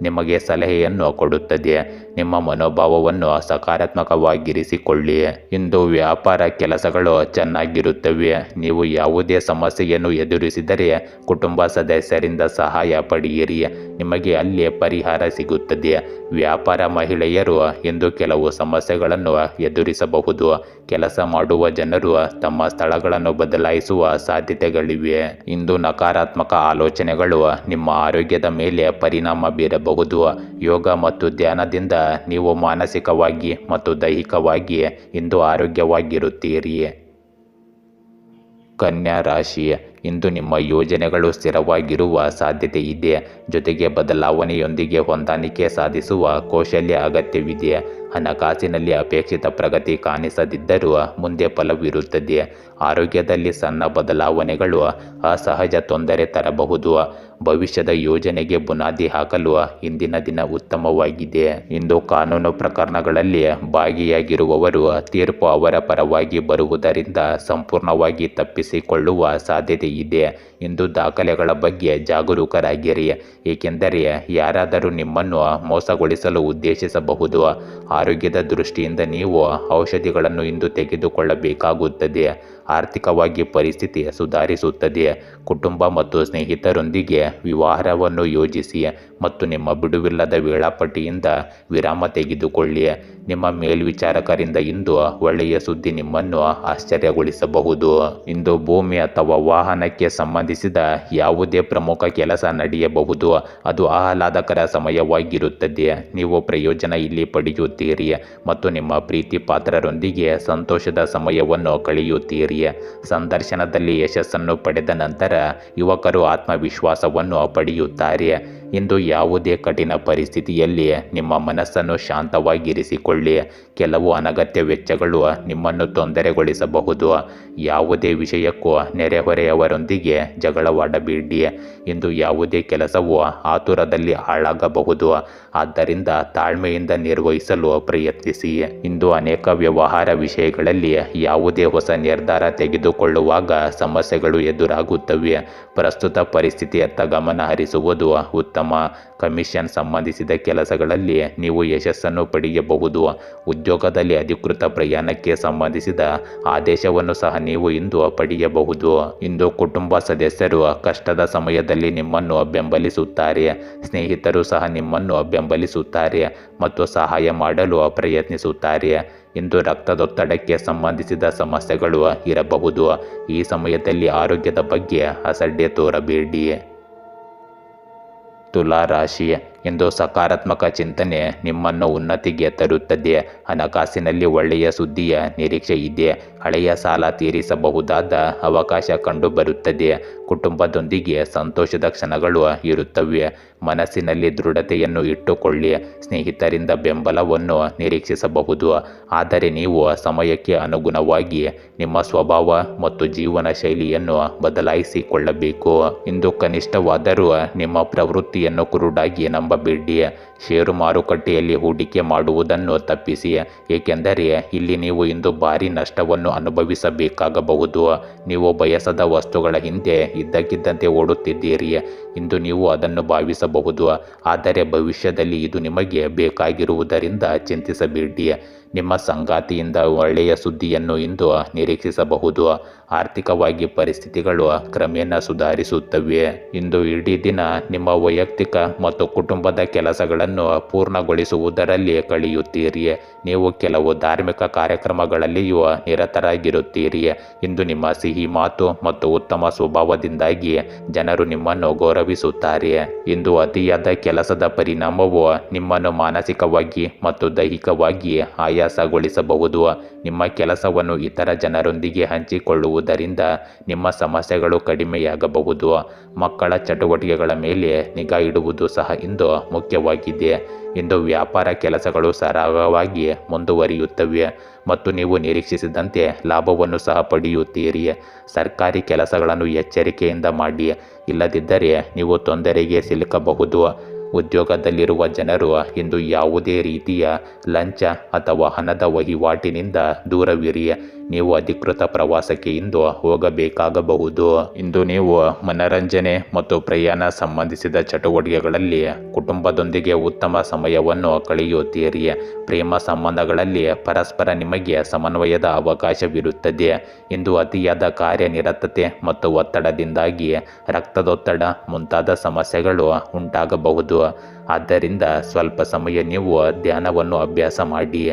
ನಿಮಗೆ ಸಲಹೆಯನ್ನು ಕೊಡುತ್ತದೆ. ನಿಮ್ಮ ಮನೋಭಾವವನ್ನು ಸಕಾರಾತ್ಮಕವಾಗಿರಿಸಿಕೊಳ್ಳಿ. ಇಂದು ವ್ಯಾಪಾರ ಕೆಲಸಗಳು ಚೆನ್ನಾಗಿರುತ್ತವೆ. ನೀವು ಯಾವುದೇ ಸಮಸ್ಯೆಯನ್ನು ಎದುರಿಸಿದರೆ ಕುಟುಂಬ ಸದಸ್ಯರಿಂದ ಸಹಾಯ ಪಡೆಯಿರಿ. ನಿಮಗೆ ಅಲ್ಲಿ ಪರಿಹಾರ ಸಿಗುತ್ತದೆ. ವ್ಯಾಪಾರ ಮಹಿಳೆಯರು ಇಂದು ಕೆಲವು ಸಮಸ್ಯೆಗಳನ್ನು ಎದುರಿಸಬಹುದು. ಕೆಲಸ ಮಾಡುವ ಜನರು ತಮ್ಮ ಸ್ಥಳಗಳನ್ನು ಬದಲಾಯಿಸುವ ಸಾಧ್ಯತೆಗಳಿವೆ. ಇಂದು ನಕಾರಾತ್ಮಕ ಆಲೋಚನೆಗಳು ನಿಮ್ಮ ಆರೋಗ್ಯದ ಮೇಲೆ ಪರಿಣಾಮ ಬೀರಬಹುದು. ಯೋಗ ಮತ್ತು ಧ್ಯಾನದಿಂದ ನೀವು ಮಾನಸಿಕವಾಗಿ ಮತ್ತು ದೈಹಿಕವಾಗಿ ಇಂದು ಆರೋಗ್ಯವಾಗಿರುತ್ತೀರಿ. ಕನ್ಯಾ ರಾಶಿ, ಇಂದು ನಿಮ್ಮ ಯೋಜನೆಗಳು ಸ್ಥಿರವಾಗಿರುವ ಸಾಧ್ಯತೆ ಇದೆ. ಜೊತೆಗೆ ಬದಲಾವಣೆಯೊಂದಿಗೆ ಹೊಂದಾಣಿಕೆ ಸಾಧಿಸುವ ಕೌಶಲ್ಯ ಅಗತ್ಯವಿದೆ. ಹಣಕಾಸಿನಲ್ಲಿ ಅಪೇಕ್ಷಿತ ಪ್ರಗತಿ ಕಾಣಿಸದಿದ್ದರೂ ಮುಂದೆ ಫಲವಿರುತ್ತದೆ. ಆರೋಗ್ಯದಲ್ಲಿ ಸಣ್ಣ ಬದಲಾವಣೆಗಳು ಅಸಹಜ ತೊಂದರೆ ತರಬಹುದು. ಭವಿಷ್ಯದ ಯೋಜನೆಗೆ ಬುನಾದಿ ಹಾಕಲು ಇಂದಿನ ದಿನ ಉತ್ತಮವಾಗಿದೆ. ಇಂದು ಕಾನೂನು ಪ್ರಕರಣಗಳಲ್ಲಿ ಭಾಗಿಯಾಗಿರುವವರು ತೀರ್ಪು ಅವರ ಪರವಾಗಿ ಬರುವುದರಿಂದ ಸಂಪೂರ್ಣವಾಗಿ ತಪ್ಪಿಸಿಕೊಳ್ಳುವ ಸಾಧ್ಯತೆ ಇದೆ. ಇಂದು ದಾಖಲೆಗಳ ಬಗ್ಗೆ ಜಾಗರೂಕರಾಗಿರಿ, ಏಕೆಂದರೆ ಯಾರಾದರೂ ನಿಮ್ಮನ್ನು ಮೋಸಗೊಳಿಸಲು ಉದ್ದೇಶಿಸಬಹುದು. ಆರೋಗ್ಯದ ದೃಷ್ಟಿಯಿಂದ ನೀವು ಔಷಧಿಗಳನ್ನು ಇಂದು ತೆಗೆದುಕೊಳ್ಳಬೇಕಾಗುತ್ತದೆ. ಆರ್ಥಿಕವಾಗಿ ಪರಿಸ್ಥಿತಿ ಸುಧಾರಿಸುತ್ತದೆ. ಕುಟುಂಬ ಮತ್ತು ಸ್ನೇಹಿತರೊಂದಿಗೆ ವಿವಾಹವನ್ನು ಯೋಜಿಸಿ ಮತ್ತು ನಿಮ್ಮ ಬಿಡುವಿಲ್ಲದ ವೇಳಾಪಟ್ಟಿಯಿಂದ ವಿರಾಮ ತೆಗೆದುಕೊಳ್ಳಿ. ನಿಮ್ಮ ಮೇಲ್ವಿಚಾರಕರಿಂದ ಇಂದು ಒಳ್ಳೆಯ ಸುದ್ದಿ ನಿಮ್ಮನ್ನು ಆಶ್ಚರ್ಯಗೊಳಿಸಬಹುದು. ಇಂದು ಭೂಮಿ ಅಥವಾ ವಾಹನಕ್ಕೆ ಸಂಬಂಧಿಸಿದ ಯಾವುದೇ ಪ್ರಮುಖ ಕೆಲಸ ನಡೆಯಬಹುದು. ಅದು ಆಹ್ಲಾದಕರ ಸಮಯವಾಗಿರುತ್ತದೆ. ನೀವು ಪ್ರಯೋಜನ ಇಲ್ಲಿ ಪಡೆಯುತ್ತೀರಿ ಮತ್ತು ನಿಮ್ಮ ಪ್ರೀತಿ ಪಾತ್ರರೊಂದಿಗೆ ಸಂತೋಷದ ಸಮಯವನ್ನು ಕಳೆಯುತ್ತೀರಿ. ಸಂದರ್ಶನದಲ್ಲಿ ಯಶಸ್ಸನ್ನು ಪಡೆದ ನಂತರ ಯುವಕರು ಆತ್ಮವಿಶ್ವಾಸವನ್ನು ಪಡೆಯುತ್ತಾರೆ. ಇಂದು ಯಾವುದೇ ಕಠಿಣ ಪರಿಸ್ಥಿತಿಯಲ್ಲಿ ನಿಮ್ಮ ಮನಸ್ಸನ್ನು ಶಾಂತವಾಗಿರಿಸಿಕೊಳ್ಳಿ. ಕೆಲವು ಅನಗತ್ಯ ವೆಚ್ಚಗಳು ನಿಮ್ಮನ್ನು ತೊಂದರೆಗೊಳಿಸಬಹುದು. ಯಾವುದೇ ವಿಷಯಕ್ಕೂ ನೆರೆಹೊರೆಯವರೊಂದಿಗೆ ಜಗಳವಾಡಬೇಡಿ. ಇಂದು ಯಾವುದೇ ಕೆಲಸವು ಆತುರದಲ್ಲಿ ಹಾಳಾಗಬಹುದು. ಆದ್ದರಿಂದ ತಾಳ್ಮೆಯಿಂದ ನಿರ್ವಹಿಸಲು ಪ್ರಯತ್ನಿಸಿ. ಇಂದು ಅನೇಕ ವ್ಯವಹಾರ ವಿಷಯಗಳಲ್ಲಿ ಯಾವುದೇ ಹೊಸ ನಿರ್ಧಾರ ತೆಗೆದುಕೊಳ್ಳುವಾಗ ಸಮಸ್ಯೆಗಳು ಎದುರಾಗುತ್ತವೆ. ಪ್ರಸ್ತುತ ಪರಿಸ್ಥಿತಿಯತ್ತ ಗಮನ ಹರಿಸುವುದು ಉತ್ತಮ. ಕಮಿಷನ್ ಸಂಬಂಧಿಸಿದ ಕೆಲಸಗಳಲ್ಲಿ ನೀವು ಯಶಸ್ಸನ್ನು ಪಡೆಯಬಹುದು. ಉದ್ಯೋಗದಲ್ಲಿ ಅಧಿಕೃತ ಪ್ರಯಾಣಕ್ಕೆ ಸಂಬಂಧಿಸಿದ ಆದೇಶವನ್ನು ಸಹ ನೀವು ಇಂದು ಪಡೆಯಬಹುದು. ಇಂದು ಕುಟುಂಬ ಸದಸ್ಯರು ಕಷ್ಟದ ಸಮಯದಲ್ಲಿ ನಿಮ್ಮನ್ನು ಬೆಂಬಲಿಸುತ್ತಾರೆ. ಸ್ನೇಹಿತರು ಸಹ ನಿಮ್ಮನ್ನು ಬೆಂಬಲಿಸುತ್ತಾರೆ ಮತ್ತು ಸಹಾಯ ಮಾಡಲು ಪ್ರಯತ್ನಿಸುತ್ತಾರೆ. ಇಂದು ರಕ್ತದೊತ್ತಡಕ್ಕೆ ಸಂಬಂಧಿಸಿದ ಸಮಸ್ಯೆಗಳು ಇರಬಹುದು. ಈ ಸಮಯದಲ್ಲಿ ಆರೋಗ್ಯದ ಬಗ್ಗೆ ಅಸಡ್ಡೆ ತೋರಬೇಡಿ. ತುಲಾ ರಾಶಿ, ಇಂದು ಸಕಾರಾತ್ಮಕ ಚಿಂತನೆ ನಿಮ್ಮನ್ನು ಉನ್ನತಿಗೆ ತರುತ್ತದೆ. ಹಣಕಾಸಿನಲ್ಲಿ ಒಳ್ಳೆಯ ಸುದ್ದಿಯ ನಿರೀಕ್ಷೆ ಇದೆ. ಹಳೆಯ ಸಾಲ ತೀರಿಸಬಹುದಾದ ಅವಕಾಶ ಕಂಡುಬರುತ್ತದೆ. ಕುಟುಂಬದೊಂದಿಗೆ ಸಂತೋಷದ ಕ್ಷಣಗಳು ಇರುತ್ತವೆ. ಮನಸ್ಸಿನಲ್ಲಿ ದೃಢತೆಯನ್ನು ಇಟ್ಟುಕೊಳ್ಳಿ. ಸ್ನೇಹಿತರಿಂದ ಬೆಂಬಲವನ್ನು ನಿರೀಕ್ಷಿಸಬಹುದು, ಆದರೆ ನೀವು ಸಮಯಕ್ಕೆ ಅನುಗುಣವಾಗಿ ನಿಮ್ಮ ಸ್ವಭಾವ ಮತ್ತು ಜೀವನ ಶೈಲಿಯನ್ನು ಬದಲಾಯಿಸಿಕೊಳ್ಳಬೇಕು. ಇಂದು ಕನಿಷ್ಠವಾದರೂ ನಿಮ್ಮ ಪ್ರವೃತ್ತಿಯನ್ನು ಕುರುಡಾಗಿ ನಂಬಬೇಡಿ. ಷೇರು ಮಾರುಕಟ್ಟೆಯಲ್ಲಿ ಹೂಡಿಕೆ ಮಾಡುವುದನ್ನು ತಪ್ಪಿಸಿ, ಏಕೆಂದರೆ ಇಲ್ಲಿ ನೀವು ಇಂದು ಭಾರೀ ನಷ್ಟವನ್ನು ಅನುಭವಿಸಬೇಕಾಗಬಹುದು. ನೀವು ಬಯಸದ ವಸ್ತುಗಳ ಹಿಂದೆ ಇದ್ದಕ್ಕಿದ್ದಂತೆ ಓಡುತ್ತಿದ್ದೀರಿ. ಇಂದು ನೀವು ಅದನ್ನು ಭಾವಿಸಬಹುದು, ಆದರೆ ಭವಿಷ್ಯದಲ್ಲಿ ಇದು ನಿಮಗೆ ಬೇಕಾಗಿರುವುದರಿಂದ ಚಿಂತಿಸಬೇಡಿ. ನಿಮ್ಮ ಸಂಗಾತಿಯಿಂದ ಒಳ್ಳೆಯ ಸುದ್ದಿಯನ್ನು ಇಂದು ನಿರೀಕ್ಷಿಸಬಹುದು. ಆರ್ಥಿಕವಾಗಿ ಪರಿಸ್ಥಿತಿಗಳು ಕ್ರಮೇಣ ಸುಧಾರಿಸುತ್ತವೆ. ಇಂದು ಇಡೀ ದಿನ ನಿಮ್ಮ ವೈಯಕ್ತಿಕ ಮತ್ತು ಕುಟುಂಬದ ಕೆಲಸಗಳನ್ನು ಪೂರ್ಣಗೊಳಿಸುವುದರಲ್ಲಿ ಕಳೆಯುತ್ತೀರಿ. ನೀವು ಕೆಲವು ಧಾರ್ಮಿಕ ಕಾರ್ಯಕ್ರಮಗಳಲ್ಲಿಯೂ ನಿರತರಾಗಿರುತ್ತೀರಿ. ಇಂದು ನಿಮ್ಮ ಸಿಹಿ ಮಾತು ಮತ್ತು ಉತ್ತಮ ಸ್ವಭಾವದಿಂದಾಗಿ ಜನರು ನಿಮ್ಮನ್ನು ಗೌರವಿಸುತ್ತಾರೆ. ಇಂದು ಅತಿಯಾದ ಕೆಲಸದ ಪರಿಣಾಮವು ನಿಮ್ಮನ್ನು ಮಾನಸಿಕವಾಗಿ ಮತ್ತು ದೈಹಿಕವಾಗಿ ಆಯಾಸಗೊಳಿಸಬಹುದು. ನಿಮ್ಮ ಕೆಲಸವನ್ನು ಇತರ ಜನರೊಂದಿಗೆ ಹಂಚಿಕೊಳ್ಳುವುದರಿಂದ ನಿಮ್ಮ ಸಮಸ್ಯೆಗಳು ಕಡಿಮೆಯಾಗಬಹುದು. ಮಕ್ಕಳ ಚಟುವಟಿಕೆಗಳ ಮೇಲೆ ನಿಗಾ ಇಡುವುದು ಸಹ ಇಂದು ಮುಖ್ಯವಾಗಿದೆ. ಇಂದು ವ್ಯಾಪಾರ ಕೆಲಸಗಳು ಸರಾಗವಾಗಿ ಮುಂದುವರಿಯುತ್ತವೆ ಮತ್ತು ನೀವು ನಿರೀಕ್ಷಿಸಿದಂತೆ ಲಾಭವನ್ನು ಸಹ ಪಡೆಯುತ್ತೀರಿ. ಸರ್ಕಾರಿ ಕೆಲಸಗಳನ್ನು ಎಚ್ಚರಿಕೆಯಿಂದ ಮಾಡಿ, ಇಲ್ಲದಿದ್ದರೆ ನೀವು ತೊಂದರೆಗೆ ಸಿಲುಕಬಹುದು. ಉದ್ಯೋಗದಲ್ಲಿರುವ ಜನರು ಇಂದು ಯಾವುದೇ ರೀತಿಯ ಲಂಚ ಅಥವಾ ಹಣದ ವಹಿವಾಟಿನಿಂದ ದೂರವಿರಿ. ನೀವು ಅಧಿಕೃತ ಪ್ರವಾಸಕ್ಕೆ ಇಂದು ಹೋಗಬೇಕಾಗಬಹುದು. ಇಂದು ನೀವು ಮನರಂಜನೆ ಮತ್ತು ಪ್ರಯಾಣ ಸಂಬಂಧಿಸಿದ ಚಟುವಟಿಕೆಗಳಲ್ಲಿ ಕುಟುಂಬದೊಂದಿಗೆ ಉತ್ತಮ ಸಮಯವನ್ನು ಕಳೆಯುತ್ತೀರಿ. ಪ್ರೇಮ ಸಂಬಂಧಗಳಲ್ಲಿ ಪರಸ್ಪರ ನಿಮಗೆ ಸಮನ್ವಯದ ಅವಕಾಶವಿರುತ್ತದೆ. ಇಂದು ಅತಿಯಾದ ಕಾರ್ಯನಿರತತೆ ಮತ್ತು ಒತ್ತಡದಿಂದಾಗಿ ರಕ್ತದೊತ್ತಡ ಮುಂತಾದ ಸಮಸ್ಯೆಗಳು ಉಂಟಾಗಬಹುದು. ಆದ್ದರಿಂದ ಸ್ವಲ್ಪ ಸಮಯ ನೀವು ಧ್ಯಾನವನ್ನು ಅಭ್ಯಾಸ ಮಾಡಿ.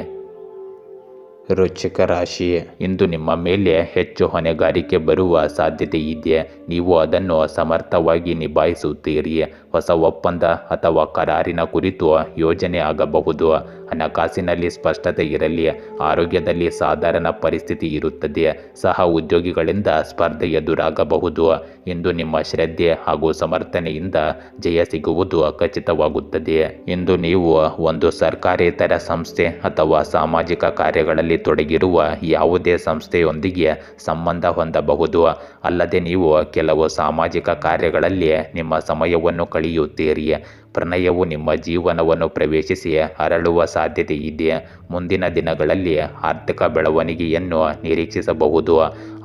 ವೃಶ್ಚಿಕ ರಾಶಿ, ಇಂದು ನಿಮ್ಮ ಮೇಲೆ ಹೆಚ್ಚು ಹೊಣೆಗಾರಿಕೆ ಬರುವ ಸಾಧ್ಯತೆ ಇದೆ. ನೀವು ಅದನ್ನು ಸಮರ್ಥವಾಗಿ ನಿಭಾಯಿಸುತ್ತೀರಿ. ಹೊಸ ಒಪ್ಪಂದ ಅಥವಾ ಕರಾರಿನ ಕುರಿತು ಯೋಜನೆ ಆಗಬಹುದು. ಹಣಕಾಸಿನಲ್ಲಿ ಸ್ಪಷ್ಟತೆ ಇರಲಿ. ಆರೋಗ್ಯದಲ್ಲಿ ಸಾಧಾರಣ ಪರಿಸ್ಥಿತಿ ಇರುತ್ತದೆ. ಸಹ ಉದ್ಯೋಗಿಗಳಿಂದ ಸ್ಪರ್ಧೆ ಎದುರಾಗಬಹುದು. ಇಂದು ನಿಮ್ಮ ಶ್ರದ್ಧೆ ಹಾಗೂ ಸಮರ್ಥನೆಯಿಂದ ಜಯ ಸಿಗುವುದು ಖಚಿತವಾಗುತ್ತದೆ. ಇಂದು ನೀವು ಒಂದು ಸರ್ಕಾರೇತರ ಸಂಸ್ಥೆ ಅಥವಾ ಸಾಮಾಜಿಕ ಕಾರ್ಯಗಳಲ್ಲಿ ತೊಡಗಿರುವ ಯಾವುದೇ ಸಂಸ್ಥೆಯೊಂದಿಗೆ ಸಂಬಂಧ ಹೊಂದಬಹುದು. ಅಲ್ಲದೆ ನೀವು ಕೆಲವು ಸಾಮಾಜಿಕ ಕಾರ್ಯಗಳಲ್ಲಿ ನಿಮ್ಮ ಸಮಯವನ್ನು ಕಳೆಯುತ್ತೀರಿ. ಪ್ರಣಯವು ನಿಮ್ಮ ಜೀವನವನ್ನು ಪ್ರವೇಶಿಸಿ ಅರಳುವ ಸಾಧ್ಯತೆ ಇದೆ. ಮುಂದಿನ ದಿನಗಳಲ್ಲಿ ಆರ್ಥಿಕ ಬೆಳವಣಿಗೆಯನ್ನು ನಿರೀಕ್ಷಿಸಬಹುದು.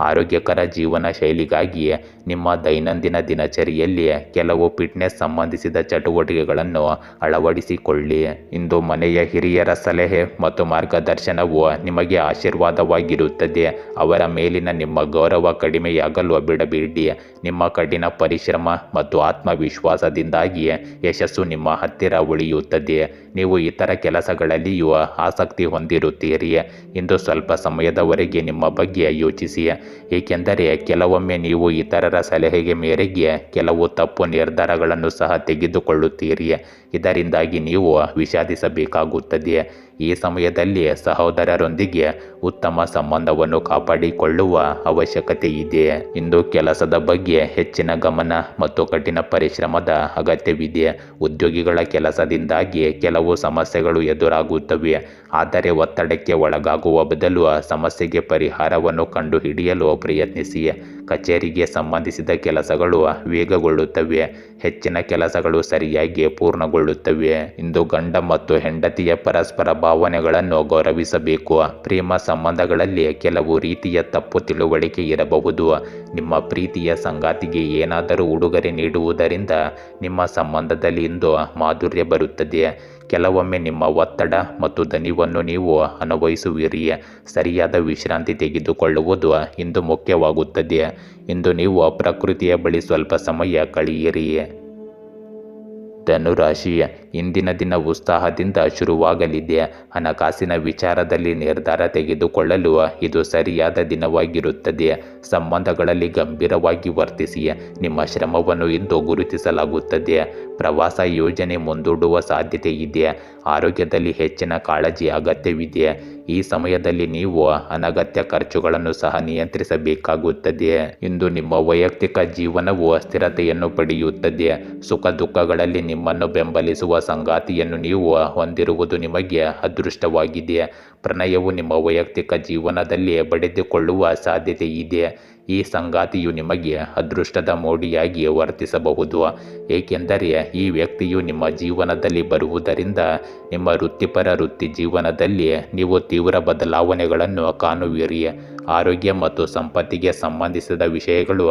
ಆರೋಗ್ಯಕರ ಜೀವನ ಶೈಲಿಗಾಗಿ ನಿಮ್ಮ ದೈನಂದಿನ ದಿನಚರಿಯಲ್ಲಿ ಕೆಲವು ಫಿಟ್ನೆಸ್ ಸಂಬಂಧಿಸಿದ ಚಟುವಟಿಕೆಗಳನ್ನು ಅಳವಡಿಸಿಕೊಳ್ಳಿ. ಇಂದು ಮನೆಯ ಹಿರಿಯರ ಸಲಹೆ ಮತ್ತು ಮಾರ್ಗದರ್ಶನವು ನಿಮಗೆ ಆಶೀರ್ವಾದವಾಗಿರುತ್ತದೆ. ಅವರ ಮೇಲಿನ ನಿಮ್ಮ ಗೌರವ ಕಡಿಮೆಯಾಗಲು ಬಿಡಬೇಡಿ. ನಿಮ್ಮ ಕಠಿಣ ಪರಿಶ್ರಮ ಮತ್ತು ಆತ್ಮವಿಶ್ವಾಸದಿಂದಾಗಿ ಯಶಸ್ಸು ನಿಮ್ಮ ಹತ್ತಿರ ಉಳಿಯುತ್ತದೆ. ನೀವು ಇತರ ಕೆಲಸಗಳಲ್ಲಿಯೂ ಆಸಕ್ತಿ ಹೊಂದಿರುತ್ತೀರಿ. ಇಂದು ಸ್ವಲ್ಪ ಸಮಯದವರೆಗೆ ನಿಮ್ಮ ಬಗ್ಗೆ ಯೋಚಿಸಿ, ಏಕೆಂದರೆ ಕೆಲವೊಮ್ಮೆ ನೀವು ಇತರರ ಸಲಹೆಗೆ ಮೇರೆಗೆ ಕೆಲವು ತಪ್ಪು ನಿರ್ಧಾರಗಳನ್ನು ಸಹ ತೆಗೆದುಕೊಳ್ಳುತ್ತೀರಿ. ಇದರಿಂದಾಗಿ ನೀವು ವಿಷಾದಿಸಬೇಕಾಗುತ್ತದೆ. ಈ ಸಮಯದಲ್ಲಿ ಸಹೋದರರೊಂದಿಗೆ ಉತ್ತಮ ಸಂಬಂಧವನ್ನು ಕಾಪಾಡಿಕೊಳ್ಳುವ ಅವಶ್ಯಕತೆ ಇದೆ. ಇಂದು ಕೆಲಸದ ಬಗ್ಗೆ ಹೆಚ್ಚಿನ ಗಮನ ಮತ್ತು ಕಠಿಣ ಪರಿಶ್ರಮದ ಅಗತ್ಯವಿದೆ. ಉದ್ಯೋಗಿಗಳ ಕೆಲಸದಿಂದಾಗಿ ಕೆಲವು ಸಮಸ್ಯೆಗಳು ಎದುರಾಗುತ್ತವೆ, ಆದರೆ ಒತ್ತಡಕ್ಕೆ ಒಳಗಾಗುವ ಬದಲು ಸಮಸ್ಯೆಗೆ ಪರಿಹಾರವನ್ನು ಕಂಡುಹಿಡಿಯಲು ಪ್ರಯತ್ನಿಸಿ. ಕಚೇರಿಗೆ ಸಂಬಂಧಿಸಿದ ಕೆಲಸಗಳು ವೇಗಗೊಳ್ಳುತ್ತವೆ. ಹೆಚ್ಚಿನ ಕೆಲಸಗಳು ಸರಿಯಾಗಿ ಪೂರ್ಣಗೊಳ್ಳುತ್ತವೆ. ಇಂದು ಗಂಡ ಮತ್ತು ಹೆಂಡತಿಯ ಪರಸ್ಪರ ಭಾವನೆಗಳನ್ನು ಗೌರವಿಸಬೇಕು. ಪ್ರೇಮ ಸಂಬಂಧಗಳಲ್ಲಿ ಕೆಲವು ರೀತಿಯ ತಪ್ಪು ತಿಳುವಳಿಕೆ ಇರಬಹುದು. ನಿಮ್ಮ ಪ್ರೀತಿಯ ಸಂಗಾತಿಗೆ ಏನಾದರೂ ಉಡುಗೊರೆ ನೀಡುವುದರಿಂದ ನಿಮ್ಮ ಸಂಬಂಧದಲ್ಲಿ ಇಂದು ಮಾಧುರ್ಯ ಬರುತ್ತದೆ. ಕೆಲವೊಮ್ಮೆ ನಿಮ್ಮ ಒತ್ತಡ ಮತ್ತು ದಣಿವನ್ನು ನೀವು ಅನುಭವಿಸುವಿರಿ. ಸರಿಯಾದ ವಿಶ್ರಾಂತಿ ತೆಗೆದುಕೊಳ್ಳುವುದು ಇಂದು ಮುಖ್ಯವಾಗುತ್ತದೆ. ಇಂದು ನೀವು ಪ್ರಕೃತಿಯ ಬಳಿ ಸ್ವಲ್ಪ ಸಮಯ ಕಳೆಯಿರಿ. ಧನುರಾಶಿ, ಇಂದಿನ ದಿನ ಉತ್ಸಾಹದಿಂದ ಶುರುವಾಗಲಿದೆ. ಹಣಕಾಸಿನ ವಿಚಾರದಲ್ಲಿ ನಿರ್ಧಾರ ತೆಗೆದುಕೊಳ್ಳಲು ಇದು ಸರಿಯಾದ ದಿನವಾಗಿರುತ್ತದೆ. ಸಂಬಂಧಗಳಲ್ಲಿ ಗಂಭೀರವಾಗಿ ವರ್ತಿಸಿ. ನಿಮ್ಮ ಶ್ರಮವನ್ನು ಇಂದು ಗುರುತಿಸಲಾಗುತ್ತದೆ. ಪ್ರವಾಸ ಯೋಜನೆ ಮುಂದೂಡುವ ಸಾಧ್ಯತೆ ಇದೆ. ಆರೋಗ್ಯದಲ್ಲಿ ಹೆಚ್ಚಿನ ಕಾಳಜಿ ಅಗತ್ಯವಿದೆ. ಈ ಸಮಯದಲ್ಲಿ ನೀವು ಅನಗತ್ಯ ಖರ್ಚುಗಳನ್ನು ಸಹ ನಿಯಂತ್ರಿಸಬೇಕಾಗುತ್ತದೆ. ಇಂದು ನಿಮ್ಮ ವೈಯಕ್ತಿಕ ಜೀವನವು ಸ್ಥಿರತೆಯನ್ನು ಪಡೆಯುತ್ತದೆ. ಸುಖ ದುಃಖಗಳಲ್ಲಿ ನಿಮ್ಮನ್ನು ಬೆಂಬಲಿಸುವ ಸಂಗಾತಿಯನ್ನು ನೀವು ಹೊಂದಿರುವುದು ನಿಮಗೆ ಅದೃಷ್ಟವಾಗಿದೆ. ಪ್ರಣಯವು ನಿಮ್ಮ ವೈಯಕ್ತಿಕ ಜೀವನದಲ್ಲಿ ಬಡಿದುಕೊಳ್ಳುವ ಸಾಧ್ಯತೆ ಇದೆ. ಈ ಸಂಗಾತಿಯು ನಿಮಗೆ ಅದೃಷ್ಟದ ಮೋಡಿಯಾಗಿ ವರ್ತಿಸಬಹುದು, ಏಕೆಂದರೆ ಈ ವ್ಯಕ್ತಿಯು ನಿಮ್ಮ ಜೀವನದಲ್ಲಿ ಬರುವುದರಿಂದ ನಿಮ್ಮ ವೃತ್ತಿಪರ ವೃತ್ತಿ ಜೀವನದಲ್ಲಿ ನೀವು ತೀವ್ರ ಬದಲಾವಣೆಗಳನ್ನು ಕಾಣುವಿರಿ. ಆರೋಗ್ಯ ಮತ್ತು ಸಂಪತ್ತಿಗೆ ಸಂಬಂಧಿಸಿದ ವಿಷಯಗಳು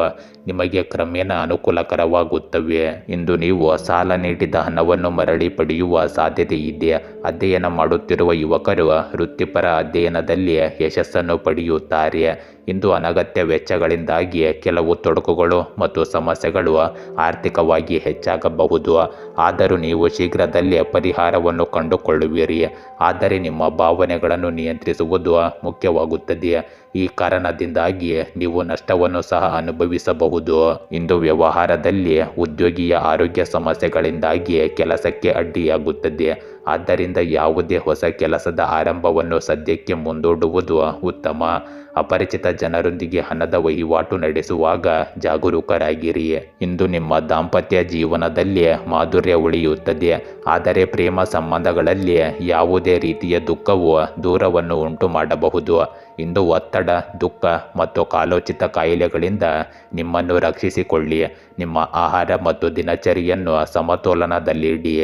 ನಿಮಗೆ ಕ್ರಮೇಣ ಅನುಕೂಲಕರವಾಗುತ್ತವೆ. ಇಂದು ನೀವು ಸಾಲ ನೀಡಿದ ಹಣವನ್ನು ಮರಳಿ ಪಡೆಯುವ ಸಾಧ್ಯತೆ ಇದೆ. ಅಧ್ಯಯನ ಮಾಡುತ್ತಿರುವ ಯುವಕರು ವೃತ್ತಿಪರ ಅಧ್ಯಯನದಲ್ಲಿ ಯಶಸ್ಸನ್ನು ಪಡೆಯುತ್ತಾರೆ. ಇಂದು ಅನಗತ್ಯ ವೆಚ್ಚಗಳಿಂದಾಗಿ ಕೆಲವು ತೊಡಕುಗಳು ಮತ್ತು ಸಮಸ್ಯೆಗಳು ಆರ್ಥಿಕವಾಗಿ ಹೆಚ್ಚಾಗಬಹುದು, ಆದರೂ ನೀವು ಶೀಘ್ರದಲ್ಲೇ ಪರಿಹಾರವನ್ನು ಕಂಡುಕೊಳ್ಳುವಿರಿ. ಆದರೆ ನಿಮ್ಮ ಭಾವನೆಗಳನ್ನು ನಿಯಂತ್ರಿಸುವುದು ಮುಖ್ಯವಾಗುತ್ತದೆ. ಈ ಕಾರಣದಿಂದಾಗಿ ನೀವು ನಷ್ಟವನ್ನು ಸಹ ಅನುಭವಿಸಬಹುದು. ಇಂದು ವ್ಯವಹಾರದಲ್ಲಿ ಉದ್ಯೋಗಿಯ ಆರೋಗ್ಯ ಸಮಸ್ಯೆಗಳಿಂದಾಗಿ ಕೆಲಸಕ್ಕೆ ಅಡ್ಡಿಯಾಗುತ್ತದೆ. ಆದ್ದರಿಂದ ಯಾವುದೇ ಹೊಸ ಕೆಲಸದ ಆರಂಭವನ್ನು ಸದ್ಯಕ್ಕೆ ಮುಂದೂಡುವುದು ಉತ್ತಮ. ಅಪರಿಚಿತ ಜನರೊಂದಿಗೆ ಹಣದ ವಹಿವಾಟು ನಡೆಸುವಾಗ ಜಾಗರೂಕರಾಗಿರಿ. ಇಂದು ನಿಮ್ಮ ದಾಂಪತ್ಯ ಜೀವನದಲ್ಲಿ ಮಾಧುರ್ಯ ಉಳಿಯುತ್ತದೆ, ಆದರೆ ಪ್ರೇಮ ಸಂಬಂಧಗಳಲ್ಲಿ ಯಾವುದೇ ರೀತಿಯ ದುಃಖವು ದೂರವನ್ನು ಉಂಟು ಮಾಡಬಹುದು. ಇಂದು ಒತ್ತಡ, ದುಃಖ ಮತ್ತು ಕಾಲೋಚಿತ ಕಾಯಿಲೆಗಳಿಂದ ನಿಮ್ಮನ್ನು ರಕ್ಷಿಸಿಕೊಳ್ಳಿ. ನಿಮ್ಮ ಆಹಾರ ಮತ್ತು ದಿನಚರಿಯನ್ನು ಸಮತೋಲನದಲ್ಲಿಡಿ.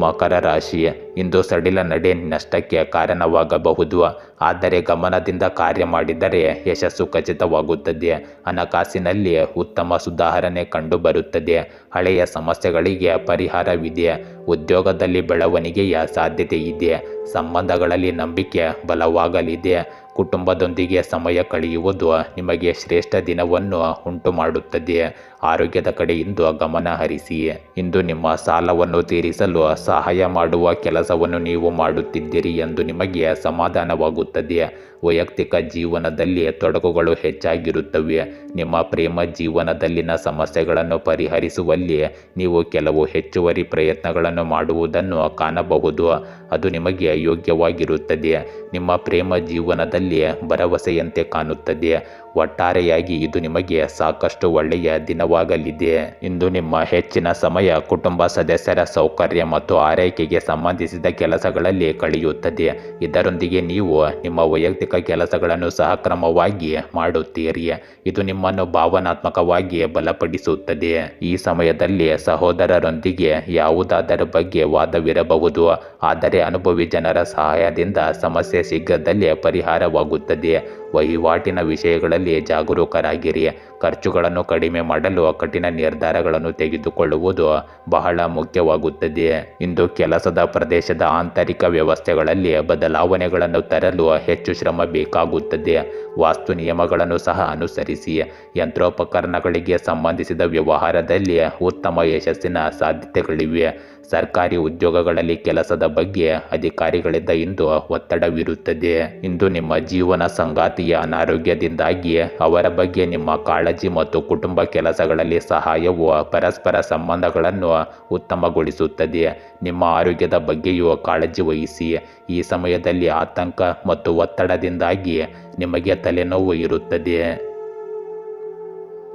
ಮಕರ ರಾಶಿ, ಇಂದು ಸಡಿಲ ನಡೆ ನಷ್ಟಕ್ಕೆ ಕಾರಣವಾಗಬಹುದು, ಆದರೆ ಗಮನದಿಂದ ಕಾರ್ಯ ಮಾಡಿದರೆ ಯಶಸ್ಸು ಖಚಿತವಾಗುತ್ತದೆ. ಹಣಕಾಸಿನಲ್ಲಿ ಉತ್ತಮ ಸುಧಾರಣೆ ಕಂಡುಬರುತ್ತದೆ. ಹಳೆಯ ಸಮಸ್ಯೆಗಳಿಗೆ ಪರಿಹಾರವಿದೆ. ಉದ್ಯೋಗದಲ್ಲಿ ಬೆಳವಣಿಗೆಯ ಸಾಧ್ಯತೆ ಇದೆ. ಸಂಬಂಧಗಳಲ್ಲಿ ನಂಬಿಕೆ ಬಲವಾಗಲಿದೆ. ಕುಟುಂಬದೊಂದಿಗೆ ಸಮಯ ಕಳೆಯುವುದು ನಿಮಗೆ ಶ್ರೇಷ್ಠ ದಿನವನ್ನು ಉಂಟು ಮಾಡುತ್ತದೆ. ಆರೋಗ್ಯದ ಕಡೆಯಿಂದ ಗಮನ ಹರಿಸಿ. ಇಂದು ನಿಮ್ಮ ಸಾಲವನ್ನು ತೀರಿಸಲು ಸಹಾಯ ಮಾಡುವ ಕೆಲಸವನ್ನು ನೀವು ಮಾಡುತ್ತಿದ್ದೀರಿ ಎಂದು ನಿಮಗೆ ಸಮಾಧಾನವಾಗುತ್ತದೆ. ವೈಯಕ್ತಿಕ ಜೀವನದಲ್ಲಿ ತೊಡಕುಗಳು ಹೆಚ್ಚಾಗಿರುತ್ತವೆ. ನಿಮ್ಮ ಪ್ರೇಮ ಜೀವನದಲ್ಲಿನ ಸಮಸ್ಯೆಗಳನ್ನು ಪರಿಹರಿಸುವಲ್ಲಿ ನೀವು ಕೆಲವು ಹೆಚ್ಚುವರಿ ಪ್ರಯತ್ನಗಳನ್ನು ಮಾಡುವುದನ್ನು ಕಾಣಬಹುದು. ಅದು ನಿಮಗೆ ಯೋಗ್ಯವಾಗಿರುತ್ತದೆ. ನಿಮ್ಮ ಪ್ರೇಮ ಜೀವನದಲ್ಲಿ ಭರವಸೆಯಂತೆ ಕಾಣುತ್ತದೆ. ಒಟ್ಟಾರೆಯಾಗಿ ಇದು ನಿಮಗೆ ಸಾಕಷ್ಟು ಒಳ್ಳೆಯ ದಿನವಾಗಲಿದೆ. ಇಂದು ನಿಮ್ಮ ಹೆಚ್ಚಿನ ಸಮಯ ಕುಟುಂಬ ಸದಸ್ಯರ ಸೌಕರ್ಯ ಮತ್ತು ಆರೈಕೆಗೆ ಸಂಬಂಧಿಸಿದ ಕೆಲಸಗಳಲ್ಲಿ ಕಳೆಯುತ್ತದೆ. ಇದರೊಂದಿಗೆ ನೀವು ನಿಮ್ಮ ವೈಯಕ್ತಿಕ ಕೆಲಸಗಳನ್ನು ಸಹ ಕ್ರಮವಾಗಿ ಮಾಡುತ್ತೀರಿ. ಇದು ನಿಮ್ಮನ್ನು ಭಾವನಾತ್ಮಕವಾಗಿ ಬಲಪಡಿಸುತ್ತದೆ. ಈ ಸಮಯದಲ್ಲಿ ಸಹೋದರರೊಂದಿಗೆ ಯಾವುದಾದರ ಬಗ್ಗೆ ವಾದವಿರಬಹುದು, ಆದರೆ ಅನುಭವಿ ಜನರ ಸಹಾಯದಿಂದ ಸಮಸ್ಯೆ ಶೀಘ್ರದಲ್ಲೇ ಪರಿಹಾರವಾಗುತ್ತದೆ. ವಹಿವಾಟಿನ ವಿಷಯಗಳಲ್ಲಿ ಜಾಗರೂಕರಾಗಿರಿ. ಖರ್ಚುಗಳನ್ನು ಕಡಿಮೆ ಮಾಡಲು ಕಠಿಣ ನಿರ್ಧಾರಗಳನ್ನು ತೆಗೆದುಕೊಳ್ಳುವುದು ಬಹಳ ಮುಖ್ಯವಾಗುತ್ತದೆ. ಇಂದು ಕೆಲಸದ ಪ್ರದೇಶದ ಆಂತರಿಕ ವ್ಯವಸ್ಥೆಗಳಲ್ಲಿ ಬದಲಾವಣೆಗಳನ್ನು ತರಲು ಹೆಚ್ಚು ಶ್ರಮ ಬೇಕಾಗುತ್ತದೆ. ವಾಸ್ತು ನಿಯಮಗಳನ್ನು ಸಹ ಅನುಸರಿಸಿ. ಯಂತ್ರೋಪಕರಣಗಳಿಗೆ ಸಂಬಂಧಿಸಿದ ವ್ಯವಹಾರದಲ್ಲಿ ಉತ್ತಮ ಯಶಸ್ಸಿನ ಸಾಧ್ಯತೆಗಳಿವೆ. ಸರ್ಕಾರಿ ಉದ್ಯೋಗಗಳಲ್ಲಿ ಕೆಲಸದ ಬಗ್ಗೆ ಅಧಿಕಾರಿಗಳಿಂದ ಇಂದು ಒತ್ತಡವಿರುತ್ತದೆ. ಇಂದು ನಿಮ್ಮ ಜೀವನ ಸಂಗಾತಿಯ ಅನಾರೋಗ್ಯದಿಂದಾಗಿ ಅವರ ಬಗ್ಗೆ ನಿಮ್ಮ ಕಾಳಜಿ ಮತ್ತು ಕುಟುಂಬ ಕೆಲಸಗಳಲ್ಲಿ ಸಹಾಯವು ಪರಸ್ಪರ ಸಂಬಂಧಗಳನ್ನು ಉತ್ತಮಗೊಳಿಸುತ್ತದೆ. ನಿಮ್ಮ ಆರೋಗ್ಯದ ಬಗ್ಗೆಯೂ ಕಾಳಜಿ ವಹಿಸಿ. ಈ ಸಮಯದಲ್ಲಿ ಆತಂಕ ಮತ್ತು ಒತ್ತಡದಿಂದಾಗಿ ನಿಮಗೆ ತಲೆನೋವು ಇರುತ್ತದೆ.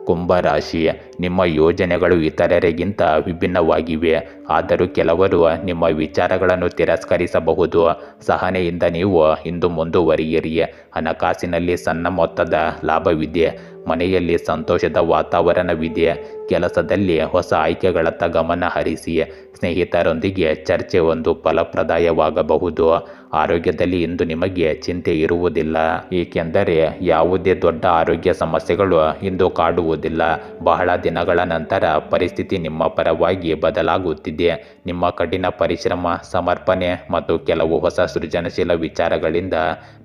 ಕುಂಭರಾಶಿ, ನಿಮ್ಮ ಯೋಜನೆಗಳು ಇತರರಿಗಿಂತ ವಿಭಿನ್ನವಾಗಿವೆ, ಆದರೂ ಕೆಲವರು ನಿಮ್ಮ ವಿಚಾರಗಳನ್ನು ತಿರಸ್ಕರಿಸಬಹುದು. ಸಹನೆಯಿಂದ ನೀವು ಇಂದು ಮುಂದುವರಿಯಿರಿ. ಹಣಕಾಸಿನಲ್ಲಿ ಸಣ್ಣ ಮೊತ್ತದ ಲಾಭವಿದೆ. ಮನೆಯಲ್ಲಿ ಸಂತೋಷದ ವಾತಾವರಣವಿದೆ. ಕೆಲಸದಲ್ಲಿ ಹೊಸ ಆಯ್ಕೆಗಳತ್ತ ಗಮನ ಹರಿಸಿ. ಸ್ನೇಹಿತರೊಂದಿಗೆ ಚರ್ಚೆ ಒಂದು ಫಲಪ್ರದಾಯವಾಗಬಹುದು. ಆರೋಗ್ಯದಲ್ಲಿ ಇಂದು ನಿಮಗೆ ಚಿಂತೆ ಇರುವುದಿಲ್ಲ, ಏಕೆಂದರೆ ಯಾವುದೇ ದೊಡ್ಡ ಆರೋಗ್ಯ ಸಮಸ್ಯೆಗಳು ಇಂದು ಕಾಡುವುದಿಲ್ಲ. ಬಹಳ ದಿನಗಳ ನಂತರ ಪರಿಸ್ಥಿತಿ ನಿಮ್ಮ ಪರವಾಗಿ ಬದಲಾಗುತ್ತಿದೆ. ನಿಮ್ಮ ಕಠಿಣ ಪರಿಶ್ರಮ, ಸಮರ್ಪಣೆ ಮತ್ತು ಕೆಲವು ಹೊಸ ಸೃಜನಶೀಲ ವಿಚಾರಗಳಿಂದ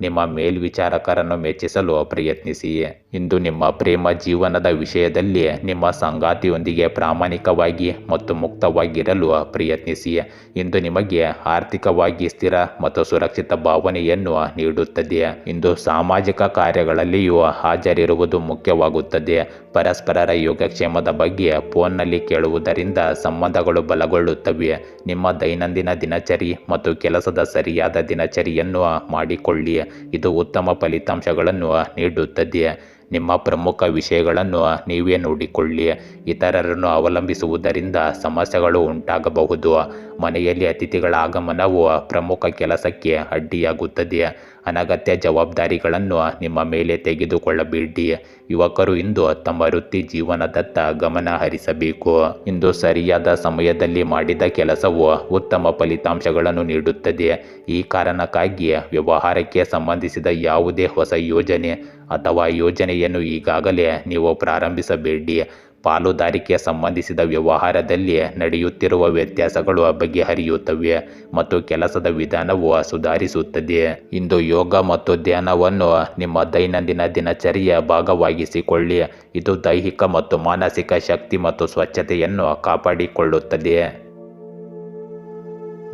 ನಿಮ್ಮ ಮೇಲ್ವಿಚಾರಕರನ್ನು ಮೆಚ್ಚಿಸಲು ಪ್ರಯತ್ನಿಸಿ. ಇಂದು ನಿಮ್ಮ ಪ್ರೇಮ ಜೀವನದ ವಿಷಯದಲ್ಲಿ ನಿಮ್ಮ ಸಂಗಾತಿಯೊಂದಿಗೆ ಪ್ರಾಮಾಣಿಕವಾಗಿ ಮತ್ತು ಮುಕ್ತವಾಗಿರಲು ಪ್ರಯತ್ನಿಸಿ. ಇಂದು ನಿಮಗೆ ಆರ್ಥಿಕವಾಗಿ ಸ್ಥಿರ ಮತ್ತು ಸುರಕ್ಷಿತ ಭಾವನೆಯನ್ನು ನೀಡುತ್ತದೆ. ಇಂದು ಸಾಮಾಜಿಕ ಕಾರ್ಯಗಳಲ್ಲಿಯೂ ಹಾಜರಿರುವುದು ಮುಖ್ಯವಾಗುತ್ತದೆ. ಪರಸ್ಪರರ ಯೋಗಕ್ಷೇಮದ ಬಗ್ಗೆ ಫೋನ್ನಲ್ಲಿ ಕೇಳುವುದರಿಂದ ಸಂಬಂಧಗಳು ಬಲಗೊಳ್ಳುತ್ತವೆ. ನಿಮ್ಮ ದೈನಂದಿನ ದಿನಚರಿ ಮತ್ತು ಕೆಲಸದ ಸರಿಯಾದ ದಿನಚರಿಯನ್ನು ಮಾಡಿಕೊಳ್ಳಿ. ಇದು ಉತ್ತಮ ಫಲಿತಾಂಶಗಳನ್ನು ನೀಡುತ್ತದೆ. ನಿಮ್ಮ ಪ್ರಮುಖ ವಿಷಯಗಳನ್ನು ನೀವೇ ನೋಡಿಕೊಳ್ಳಿ. ಇತರರನ್ನು ಅವಲಂಬಿಸುವುದರಿಂದ ಸಮಸ್ಯೆಗಳು ಉಂಟಾಗಬಹುದು. ಮನೆಯಲ್ಲಿ ಅತಿಥಿಗಳ ಆಗಮನವು ಪ್ರಮುಖ ಕೆಲಸಕ್ಕೆ ಅಡ್ಡಿಯಾಗುತ್ತದೆ. ಅನಗತ್ಯ ಜವಾಬ್ದಾರಿಗಳನ್ನು ನಿಮ್ಮ ಮೇಲೆ ತೆಗೆದುಕೊಳ್ಳಬೇಡಿ. ಯುವಕರು ಇಂದು ತಮ್ಮ ವೃತ್ತಿ ಜೀವನದತ್ತ ಗಮನ ಹರಿಸಬೇಕು. ಇಂದು ಸರಿಯಾದ ಸಮಯದಲ್ಲಿ ಮಾಡಿದ ಕೆಲಸವು ಉತ್ತಮ ಫಲಿತಾಂಶಗಳನ್ನು ನೀಡುತ್ತದೆ. ಈ ಕಾರಣಕ್ಕಾಗಿ ವ್ಯವಹಾರಕ್ಕೆ ಸಂಬಂಧಿಸಿದ ಯಾವುದೇ ಹೊಸ ಯೋಜನೆ ಅಥವಾ ಯೋಜನೆಯನ್ನು ಈಗಾಗಲೇ ನೀವು ಪ್ರಾರಂಭಿಸಬೇಡಿ. ಪಾಲುದಾರಿಕೆ ಸಂಬಂಧಿಸಿದ ವ್ಯವಹಾರದಲ್ಲಿ ನಡೆಯುತ್ತಿರುವ ವ್ಯತ್ಯಾಸಗಳು ಬಗೆಹರಿಯುತ್ತವೆ ಮತ್ತು ಕೆಲಸದ ವಿಧಾನವು ಸುಧಾರಿಸುತ್ತದೆ. ಇಂದು ಯೋಗ ಮತ್ತು ಧ್ಯಾನವನ್ನು ನಿಮ್ಮ ದೈನಂದಿನ ದಿನಚರಿಯ ಭಾಗವಾಗಿಸಿಕೊಳ್ಳಿ. ಇದು ದೈಹಿಕ ಮತ್ತು ಮಾನಸಿಕ ಶಕ್ತಿ ಮತ್ತು ಸ್ವಚ್ಛತೆಯನ್ನು ಕಾಪಾಡಿಕೊಳ್ಳುತ್ತದೆ.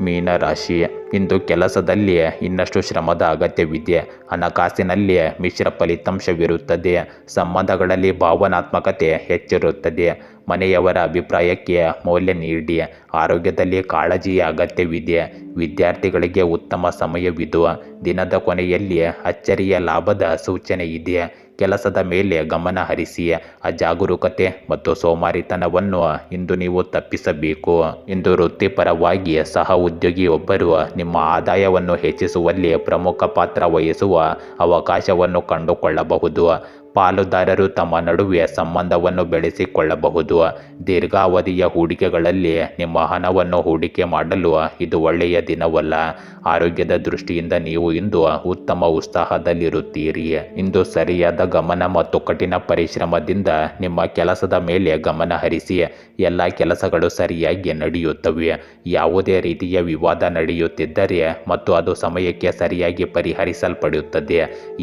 ಮೀನರಾಶಿ, ಇಂದು ಕೆಲಸದಲ್ಲಿ ಇನ್ನಷ್ಟು ಶ್ರಮದ ಅಗತ್ಯವಿದೆ. ಹಣಕಾಸಿನಲ್ಲಿ ಮಿಶ್ರ ಫಲಿತಾಂಶವಿರುತ್ತದೆ. ಸಂಬಂಧಗಳಲ್ಲಿ ಭಾವನಾತ್ಮಕತೆ ಹೆಚ್ಚಿರುತ್ತದೆ. ಮನೆಯವರ ಅಭಿಪ್ರಾಯಕ್ಕೆ ಮೌಲ್ಯ ನೀಡಿ. ಆರೋಗ್ಯದಲ್ಲಿ ಕಾಳಜಿಯ ಅಗತ್ಯವಿದೆ. ವಿದ್ಯಾರ್ಥಿಗಳಿಗೆ ಉತ್ತಮ ಸಮಯವಿದು. ದಿನದ ಕೊನೆಯಲ್ಲಿ ಅಚ್ಚರಿಯ ಲಾಭದ ಸೂಚನೆ ಇದೆ. ಕೆಲಸದ ಮೇಲೆ ಗಮನ ಹರಿಸಿ. ಅಜಾಗರೂಕತೆ ಮತ್ತು ಸೋಮಾರಿತನವನ್ನು ಇಂದು ನೀವು ತಪ್ಪಿಸಬೇಕು. ಇಂದು ವೃತ್ತಿಪರವಾಗಿ ಸಹ ಉದ್ಯೋಗಿಯೊಬ್ಬರು ನಿಮ್ಮ ಆದಾಯವನ್ನು ಹೆಚ್ಚಿಸುವಲ್ಲಿ ಪ್ರಮುಖ ಪಾತ್ರ ವಹಿಸುವ ಅವಕಾಶವನ್ನು ಕಂಡುಕೊಳ್ಳಬಹುದು. ಪಾಲುದಾರರು ತಮ್ಮ ನಡುವೆ ಸಂಬಂಧವನ್ನು ಬೆಳೆಸಿಕೊಳ್ಳಬಹುದು. ದೀರ್ಘಾವಧಿಯ ಹೂಡಿಕೆಗಳಲ್ಲಿ ನಿಮ್ಮ ಹಣವನ್ನು ಹೂಡಿಕೆ ಮಾಡಲು ಇದು ಒಳ್ಳೆಯ ದಿನವಲ್ಲ. ಆರೋಗ್ಯದ ದೃಷ್ಟಿಯಿಂದ ನೀವು ಇಂದು ಉತ್ತಮ ಉತ್ಸಾಹದಲ್ಲಿರುತ್ತೀರಿ. ಇಂದು ಸರಿಯಾದ ಗಮನ ಮತ್ತು ಕಠಿಣ ಪರಿಶ್ರಮದಿಂದ ನಿಮ್ಮ ಕೆಲಸದ ಮೇಲೆ ಗಮನ ಹರಿಸಿ. ಎಲ್ಲ ಕೆಲಸಗಳು ಸರಿಯಾಗಿ ನಡೆಯುತ್ತವೆ. ಯಾವುದೇ ರೀತಿಯ ವಿವಾದ ನಡೆಯುತ್ತಿದ್ದರೆ ಮತ್ತು ಅದು ಸಮಯಕ್ಕೆ ಸರಿಯಾಗಿ ಪರಿಹರಿಸಲ್ಪಡುತ್ತದೆ.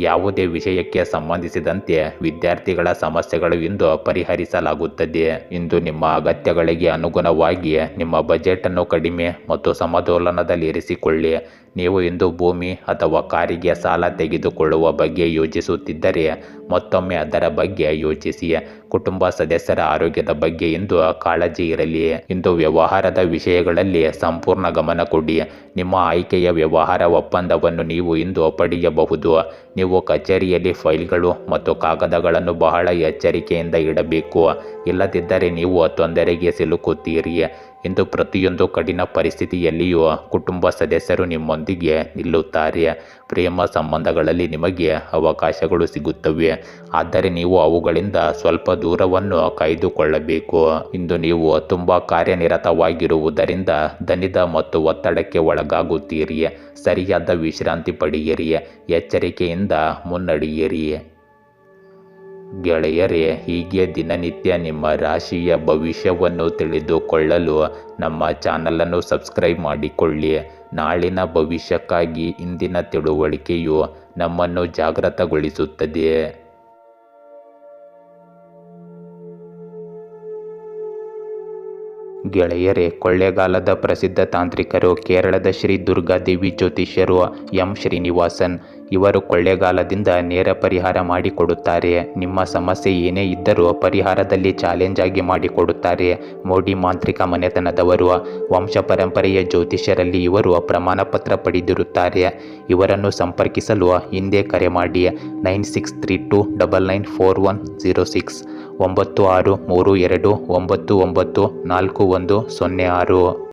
ಯಾವುದೇ ವಿಷಯಕ್ಕೆ ಸಂಬಂಧಿಸಿದಂತೆ ವಿದ್ಯಾರ್ಥಿಗಳ ಸಮಸ್ಯೆಗಳು ಇಂದು ಪರಿಹರಿಸಲಾಗುತ್ತದೆ. ಇಂದು ನಿಮ್ಮ ಅಗತ್ಯಗಳಿಗೆ ಅನುಗುಣವಾಗಿ ನಿಮ್ಮ ಬಜೆಟ್ ಅನ್ನು ಕಡಿಮೆ ಮತ್ತು ಸಮತೋಲನದಲ್ಲಿರಿಸಿಕೊಳ್ಳಿ. ನೀವು ಇಂದು ಭೂಮಿ ಅಥವಾ ಕಾರಿಗೆ ಸಾಲ ತೆಗೆದುಕೊಳ್ಳುವ ಬಗ್ಗೆ ಯೋಚಿಸುತ್ತಿದ್ದರೆ ಮತ್ತೊಮ್ಮೆ ಅದರ ಬಗ್ಗೆ ಯೋಚಿಸಿ. ಕುಟುಂಬ ಸದಸ್ಯರ ಆರೋಗ್ಯದ ಬಗ್ಗೆ ಇಂದು ಕಾಳಜಿ ಇರಲಿ. ಇಂದು ವ್ಯವಹಾರದ ವಿಷಯಗಳಲ್ಲಿ ಸಂಪೂರ್ಣ ಗಮನ ಕೊಡಿ. ನಿಮ್ಮ ಆಯ್ಕೆಯ ವ್ಯವಹಾರ ಒಪ್ಪಂದವನ್ನು ನೀವು ಇಂದು ಪಡೆಯಬಹುದು. ನೀವು ಕಚೇರಿಯಲ್ಲಿ ಫೈಲ್ಗಳು ಮತ್ತು ಕಾಗದಗಳನ್ನು ಬಹಳ ಎಚ್ಚರಿಕೆಯಿಂದ ಇಡಬೇಕು. ಇಲ್ಲದಿದ್ದರೆ ನೀವು ತೊಂದರೆಗೆ ಸಿಲುಕುತ್ತೀರಿ. ಇಂದು ಪ್ರತಿಯೊಂದು ಕಠಿಣ ಪರಿಸ್ಥಿತಿಯಲ್ಲಿಯೂ ಕುಟುಂಬ ಸದಸ್ಯರು ನಿಮ್ಮೊಂದಿಗೆ ನಿಲ್ಲುತ್ತಾರೆ. ಪ್ರೇಮ ಸಂಬಂಧಗಳಲ್ಲಿ ನಿಮಗೆ ಅವಕಾಶಗಳು ಸಿಗುತ್ತವೆ, ಆದರೆ ನೀವು ಅವುಗಳಿಂದ ಸ್ವಲ್ಪ ದೂರವನ್ನು ಕಾಯ್ದುಕೊಳ್ಳಬೇಕು. ಇಂದು ನೀವು ತುಂಬ ಕಾರ್ಯನಿರತವಾಗಿರುವುದರಿಂದ ದಣಿದ ಮತ್ತು ಒತ್ತಡಕ್ಕೆ ಒಳಗಾಗುತ್ತೀರಿ. ಸರಿಯಾದ ವಿಶ್ರಾಂತಿ ಪಡೆಯಿರಿ. ಎಚ್ಚರಿಕೆಯಿಂದ ಮುನ್ನಡೆಯಿರಿ. ಗೆಳೆಯರೇ, ಹೀಗೆ ದಿನನಿತ್ಯ ನಿಮ್ಮ ರಾಶಿಯ ಭವಿಷ್ಯವನ್ನು ತಿಳಿದುಕೊಳ್ಳಲು ನಮ್ಮ ಚಾನಲನ್ನು ಸಬ್ಸ್ಕ್ರೈಬ್ ಮಾಡಿಕೊಳ್ಳಿ. ನಾಳಿನ ಭವಿಷ್ಯಕ್ಕಾಗಿ ಇಂದಿನ ತಿಳುವಳಿಕೆಯು ನಮ್ಮನ್ನು ಜಾಗೃತಗೊಳಿಸುತ್ತದೆ. ಗೆಳೆಯರೇ, ಕೊಳ್ಳೇಗಾಲದ ಪ್ರಸಿದ್ಧ ತಾಂತ್ರಿಕರು ಕೇರಳದ ಶ್ರೀ ದುರ್ಗಾದೇವಿ ಜ್ಯೋತಿಷ್ಯರು ಎಂ ಶ್ರೀನಿವಾಸನ್. ಇವರು ಕೊಳ್ಳೇಗಾಲದಿಂದ ನೇರ ಪರಿಹಾರ ಮಾಡಿಕೊಡುತ್ತಾರೆ. ನಿಮ್ಮ ಸಮಸ್ಯೆ ಏನೇ ಇದ್ದರೂ ಪರಿಹಾರದಲ್ಲಿ ಚಾಲೆಂಜ್ ಆಗಿ ಮಾಡಿಕೊಡುತ್ತಾರೆ. ಮೋಡಿ ಮಾಂತ್ರಿಕ ಮನೆತನದವರು. ವಂಶ ಪರಂಪರೆಯ ಜ್ಯೋತಿಷ್ಯರಲ್ಲಿ ಇವರು ಪ್ರಮಾಣ ಪತ್ರ ಪಡೆದಿರುತ್ತಾರೆ. ಇವರನ್ನು ಸಂಪರ್ಕಿಸಲು ಹಿಂದೆ ಕರೆ ಮಾಡಿ 9632994106 9632994106.